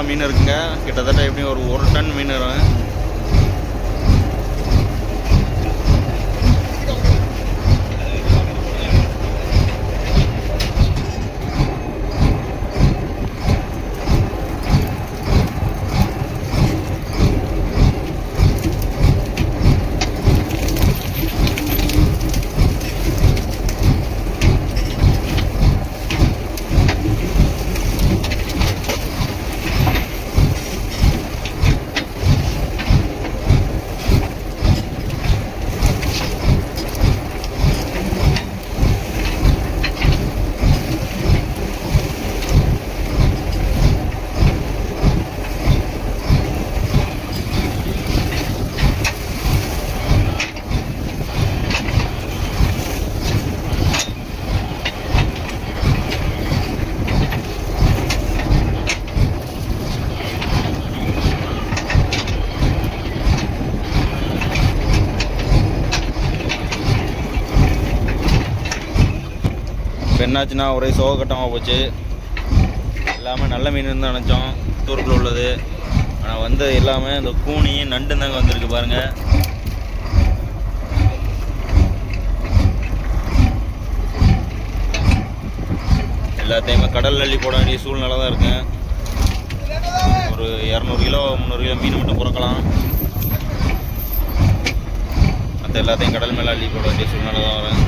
மீன் இருக்குங்க. கிட்டத்தட்ட எப்படியும் ஒரு டன் மீன் வரும். இப்போ என்னாச்சுன்னா ஒரே சோகக்கட்டமாக போச்சு. எல்லாமே நல்ல மீன் தான் நினச்சோம் தூரத்தில் உள்ளது. ஆனால் வந்து எல்லாமே இந்த கூனி நண்டு தாங்க வந்திருக்கு பாருங்கள். எல்லாத்தையுமே கடல் அள்ளி போட வேண்டிய சூழ்நிலை தான் இருக்குங்க. ஒரு 200 கிலோ 300 கிலோ மீன் மட்டும் குறைக்கலாம். மற்ற எல்லாத்தையும் கடல் மேலே அள்ளி போட வேண்டிய சூழ்நிலை தான் வரும்.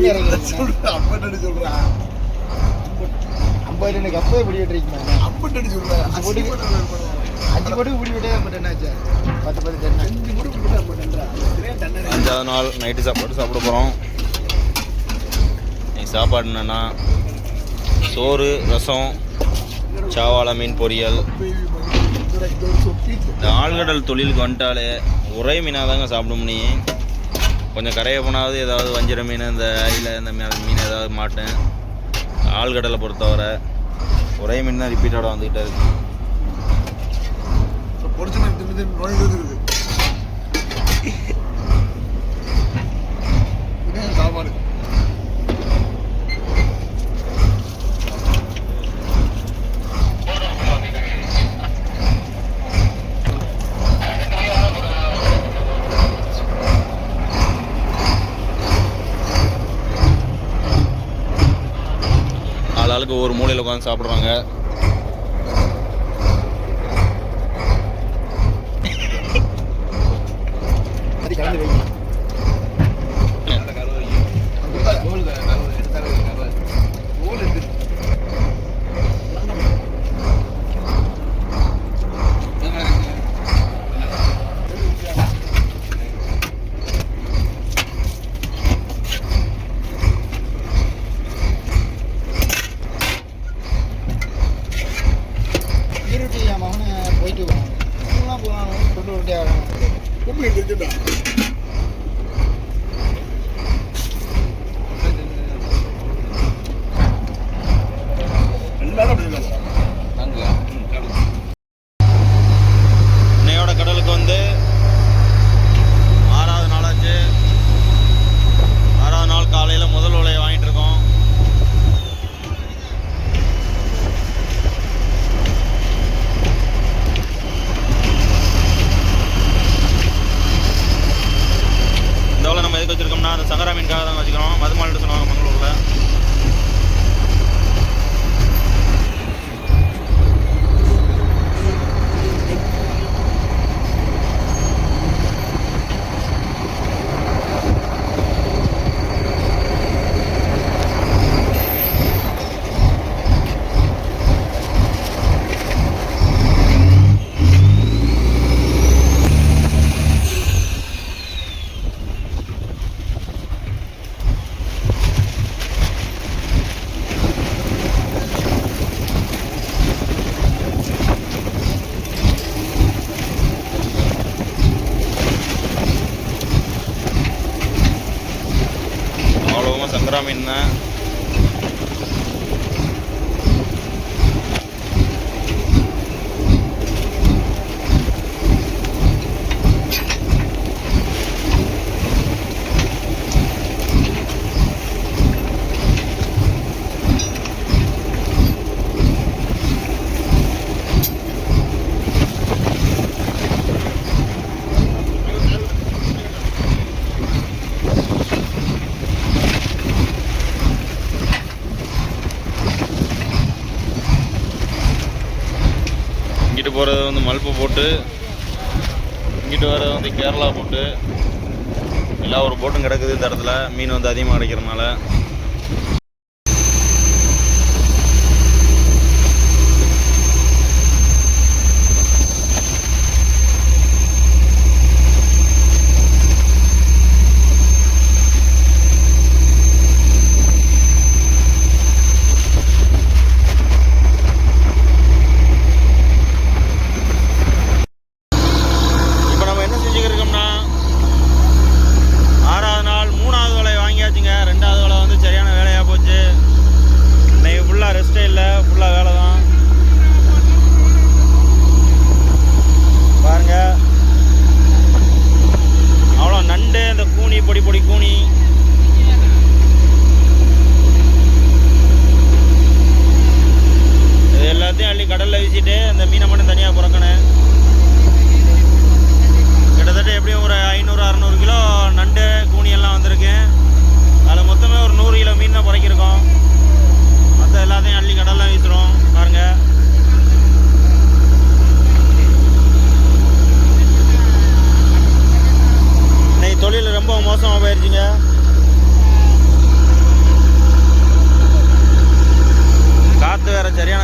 தண்ணி இறங்கி சொல்றேன் அம்பட்டு சொல்றேன் 50 எனக்கு அப்பவே பிடி விட்டுருக்கீங்க அம்பட்டு சொல்றேன் 5 போட்டுக்கு பிடி விட்டே பட் என்னாச்சு 10 தண்ணி 5 போட்டு பிடிச்சா அம்பட்டுன்றா 5வது நாள் நைட்டு சாப்பாடு சாப்பிட போகிறோம். இன்னைக்கு சாப்பாடு என்னென்னா சோறு, ரசம், சாவாளை மீன் பொரியல். இந்த ஆழ்கடல் தொழிலுக்கு வந்துட்டாலே ஒரே மீனாக தாங்க சாப்பிட முடியும். கொஞ்சம் கரையை போனாவது ஏதாவது வஞ்சிர மீன், இந்த ஐயில் இந்த மீன் ஏதாவது மாட்டேன். ஆழ்கடலை பொறுத்தவரை ஒரே மீன் தான் ரிப்பீட்டோட வந்துக்கிட்டே இருக்கு. பொடிச்சு மீன் தின்னு நோய்கள் இருக்குது இதான் சாப்பாடு. ஆளுக்கு ஒரு மூலையில் உட்காந்து சாப்பிட்றாங்க. அது கலந்து வைங்க போயிட்டு போகலாம் கொண்டு விட்டே ஆகணும். கும்பி எடுத்துட்டா எல்லாரும் அப்படி இருக்காங்க. இன்னையோட கடலுக்கு வந்து 6வது நாளாச்சு. 6வது நாள் காலையில் முதல் உலையை வாங்கிட்டு இருக்கோம். இந்த வேலை நம்ம எதுக்கு வச்சுருக்கோம்னா அந்த சங்கரா மீனுக்காக தான் வச்சுக்கிறோம். மதுமாலிட்டு சொன்னாங்க மங்களூரில். அவ்வளோவும் சங்கரா மீன் தான். இங்கிட்டு போகிறது வந்து மல்பு போட்டு, இங்கிட்டு வர்றது வந்து கேரளா போட்டு. எல்லா ஒரு போட்டும் கிடக்குது இந்த இடத்துல. மீன் வந்து அதிகமாக கிடைக்கிறதுனால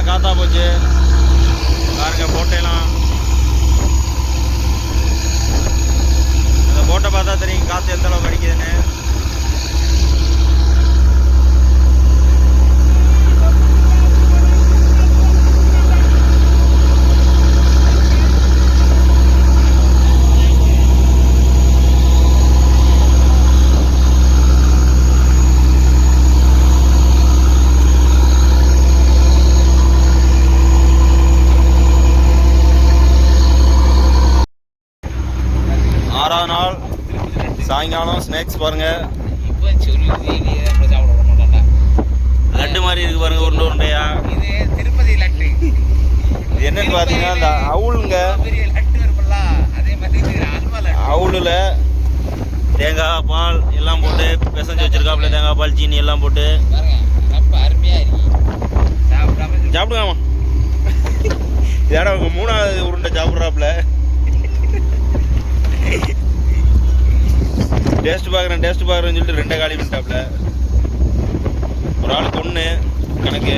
காற்றா போச்சு பாருங்க. போட்டையெல்லாம் அந்த போட்டை பார்த்தா தெரியும் காற்று எந்த அளவுக்கு அடிக்குதுன்னு. ஆறாவது நாள் சாயங்காலம் ஸ்நாக்ஸ் பாருங்க. இப்போ சொல்லுது நீ நம்ம சாப்பிட விட மாட்டான்டா. லட்டு மாதிரி இருக்கு பாருங்க, உருண்டை உருண்டையா. இது திருப்பதி லட்டு. இது என்னன்னு பார்த்தீங்கன்னா இந்த அவுளுங்க. பெரிய லட்டு இருக்குல்ல அதே மாதிரி இது அல்வா லட்டு. அவுளில் தேங்காய் பால் எல்லாம் போட்டு பிசைஞ்சு வச்சிருக்காப்புல. தேங்காய் பால் சீனி எல்லாம் போட்டு பாருங்க ரொம்ப அருமையாக இருக்கு. சாப்பிடாம சாப்பிடுவாமா. இதோட அவங்க 3வது உருண்டை சாப்பிட்றாப்புல. டேஸ்ட் பார்க்குறேன்னு சொல்லிட்டு 2 காலி பண்ணிட்டாப்புல. ஒரு ஆளுக்கு 1 கணக்கு.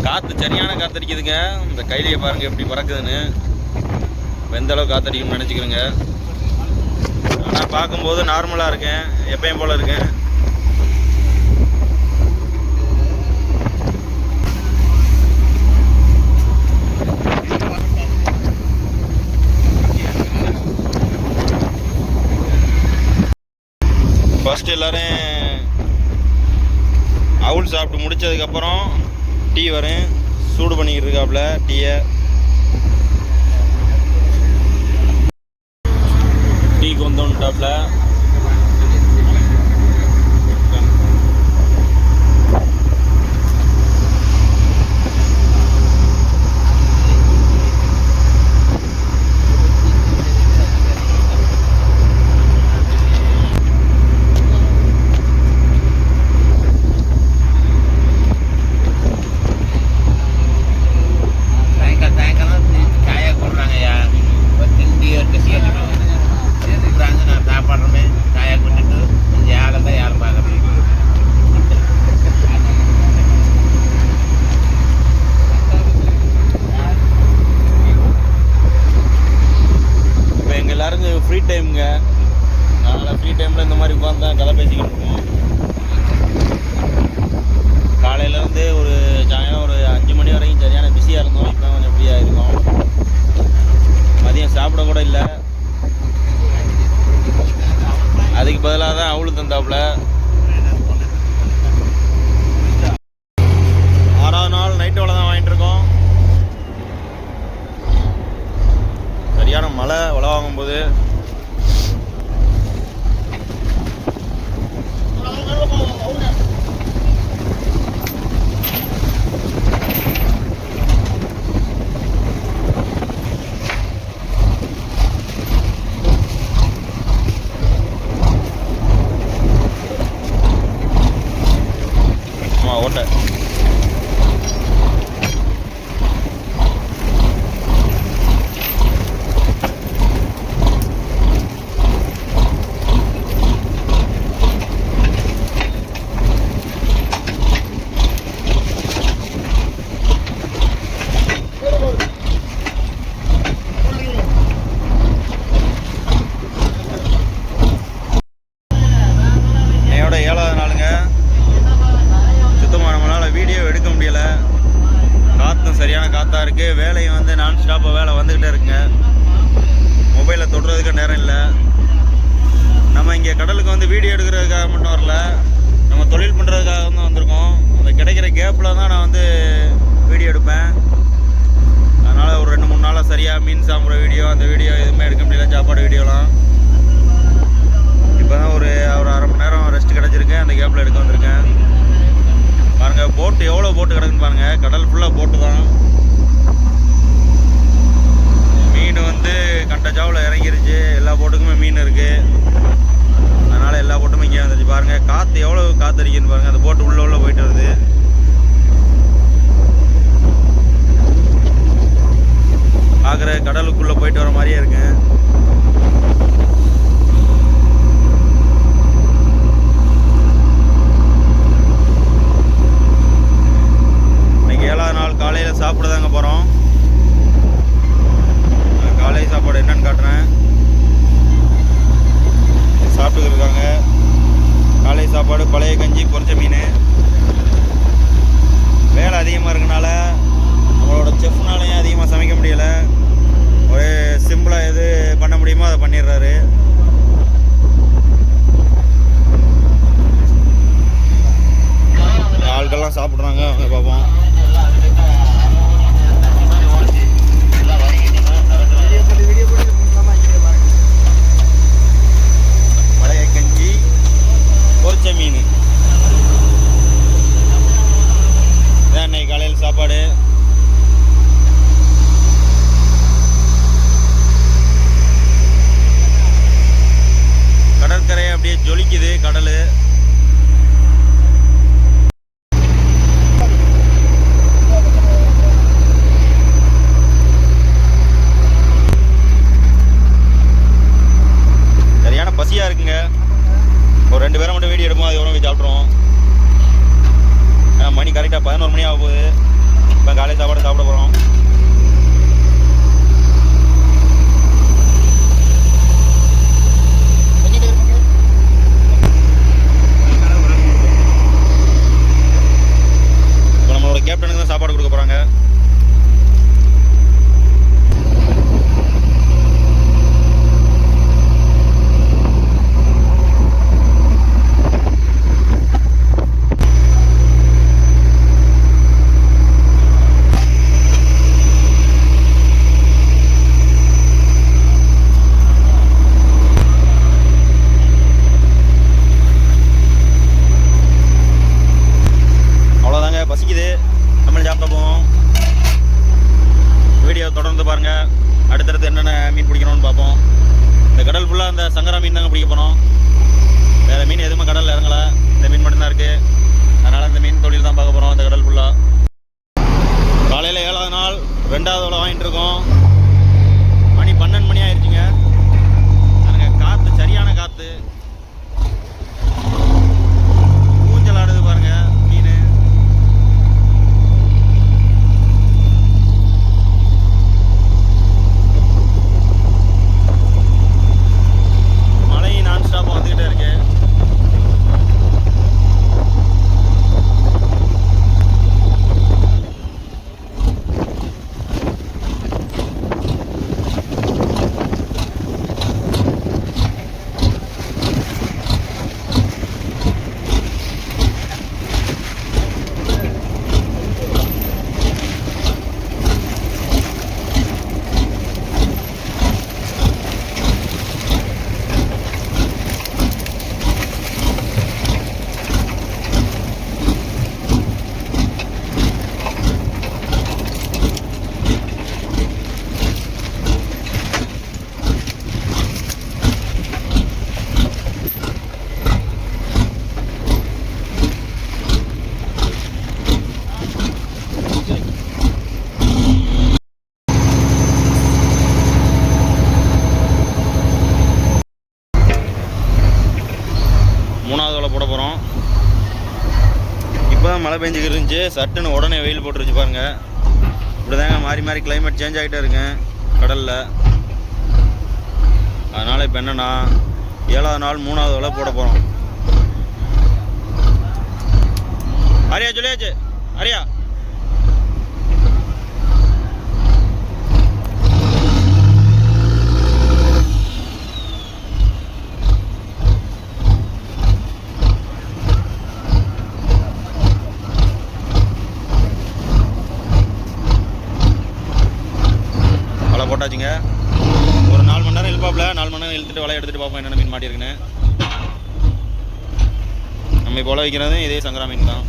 காற்று சரியான காற்றடிக்குதுங்க. இந்த கையிலேயே பாருங்கள் எப்படி பறக்குதுன்னு. எந்த அளவுக்கு காற்றடிக்கும்னு நினச்சிக்கிறேங்க. ஆனால் பார்க்கும்போது நார்மலாக இருக்கேன், எப்பயும் போல் இருக்கேன். ஃபர்ஸ்ட் எல்லோரும் அவுள் சாப்பிட்டு முடித்ததுக்கப்புறம் டீ வரேன் சூடு பண்ணிக்கிட்டு இருக்காப்புல டீயை. டீக்கு வந்தோன்னுட்டாப்புல. ஃப்ரீ டைமுங்க. நாங்களாம் ஃப்ரீ டைமில் இந்த மாதிரி உட்காந்து தான் கதை பேசிக்கிட்டு இருக்கோம். காலையிலேருந்து ஒரு சாயங்காலம் ஒரு 5 மணி வரைக்கும் சரியான பிஸியாக இருந்தோம். இப்போ கொஞ்சம் ஃப்ரீயாக இருக்கோம். மதியம் சாப்பிட கூட இல்லை. அதுக்கு பதிலாக தான் அவுளு தந்தாப்புல. 6வது நாள் நைட்டு வேலை தான் வாங்கிட்டு இருக்கோம். சரியான மழை உலவாகும்போது. ஓட்ட என்னையோட 7வது நாளுங்க. சுத்தமாக நம்மளால் வீடியோ எடுக்க முடியலை. காற்றும் சரியான காற்றா இருக்குது. வேலையும் வந்து நான் ஸ்டாப்பாக வேலை வந்துக்கிட்டே இருக்குங்க. மொபைலை தொடுறதுக்கு நேரம் இல்லை. நம்ம இங்கே கடலுக்கு வந்து வீடியோ எடுக்கிறதுக்காக மட்டும் வரல, நம்ம தொழில் பண்ணுறதுக்காக தான் வந்திருக்கோம். அந்த கிடைக்கிற கேப்பில் தான் நான் வந்து வீடியோ எடுப்பேன். அதனால் ஒரு 2-3 நாளாக சரியாக மீன் சாப்பிட்ற வீடியோ அந்த வீடியோ எதுவுமே எடுக்க முடியல. சாப்பாடு வீடியோலாம் இப்போ தான் ஒரு 1/2 மணி நேரம் ரெஸ்ட் கிடச்சிருக்கு. அந்த கேப்பில் எடுக்க வந்திருக்கேன். பாருங்கள் போட்டு எவ்வளோ போட்டு கிடக்குன்னு பாருங்கள். கடல் ஃபுல்லாக போட்டு தான். மீன் வந்து கண்டஜாவில் இறங்கிருச்சு. எல்லா போட்டுக்குமே மீன் இருக்குது. அதனால் எல்லா போட்டுமே இங்கே வந்துச்சு. பாருங்கள் காற்று எவ்வளோ காற்று அடிக்குன்னு பாருங்கள். அந்த போட்டு உள்ள போயிட்டு வருது. பார்க்குற கடலுக்குள்ளே போயிட்டு வர மாதிரியே இருக்கு. சாப்பாடு, பழைய கஞ்சி, பொரிச்ச மீன். வேலை அதிகமாக இருக்கனால நம்மளோட செஃப்னாலையும் அதிகமாக சமைக்க முடியலை. ஒரே சிம்பிளாக எது பண்ண முடியுமோ அதை பண்ணிடுறாரு. ஆட்கள்லாம் சாப்பிட்றாங்க, அவங்க பார்ப்போம். பழைய கஞ்சி, பொரிச்ச மீன், இதான் இன்னைக்கு காலையில் சாப்பாடு. கடற்கரை அப்படியே ஜொலிக்குது கடல். சரியான பசியாக இருக்குங்க. ஒரு 2 பேரை மட்டும் வீடியோ எடுப்போம், அதுக்கப்புறம் போய் சாப்பிட்ருவோம். மணி கரெக்டாக 11 மணி ஆக போகுது. இப்போ காலை சாப்பாடு சாப்பிட போகிறோம். இப்போ நம்மளோட கேப்டனுக்கு தான் சாப்பாடு கொடுக்க போகிறாங்க. பசிக்குது, நம்ம சாப்பிட போவோம். வீடியோ தொடர்ந்து பாருங்கள். அடுத்தடுத்து என்னென்ன மீன் பிடிக்கணும்னு பார்ப்போம். இந்த கடல் ஃபுல்லாக அந்த சங்கரா மீன் தாங்க பிடிக்க போனோம். வேறு மீன் எதுவுமே கடலில் இறங்கலை. இந்த மீன் மட்டும்தான் இருக்குது. அதனால் இந்த மீன் தொழில் தான் பார்க்க போகிறோம் இந்த கடல் ஃபுல்லாக. காலையில் 7வது நாள் 2வது வலை வாங்கிட்டு இருக்கோம். மணி 12 மணி ஆயிடுச்சுங்க. பாருங்க, காற்று சரியான காற்று, ஊஞ்சல் ஆடுது பாருங்க மீன். மழை நான் ஸ்டாப் வந்துக்கிட்டே இருக்கு. மூணாவது வலை போட போகிறோம். இப்போ தான் மழை பெஞ்சிக்கிட்டு இருந்துச்சு, சட்டுன்னு உடனே வெயில் போட்டுருச்சு பாருங்க. இப்படி தாங்க மாறி மாறி கிளைமேட் சேஞ்ச் ஆகிட்டே இருக்குங்க கடலில். அதனால் இப்போ என்னென்னா 7வது நாள் 3வது வலை போட போகிறோம். அரியா சொல்லியாச்சு. அரியா போட்டாச்சுங்க. ஒரு 4 மணி நேரம் இழுப்பாப்புல. 4 மணி நேரம் இழுத்துட்டு வலையை எடுத்துகிட்டு பார்ப்போம் என்னென்ன மீன் மாட்டியிருக்குன்னு. நம்ம இப்போ வலை வைக்கிறது இதே சங்கரா மீன் தான்.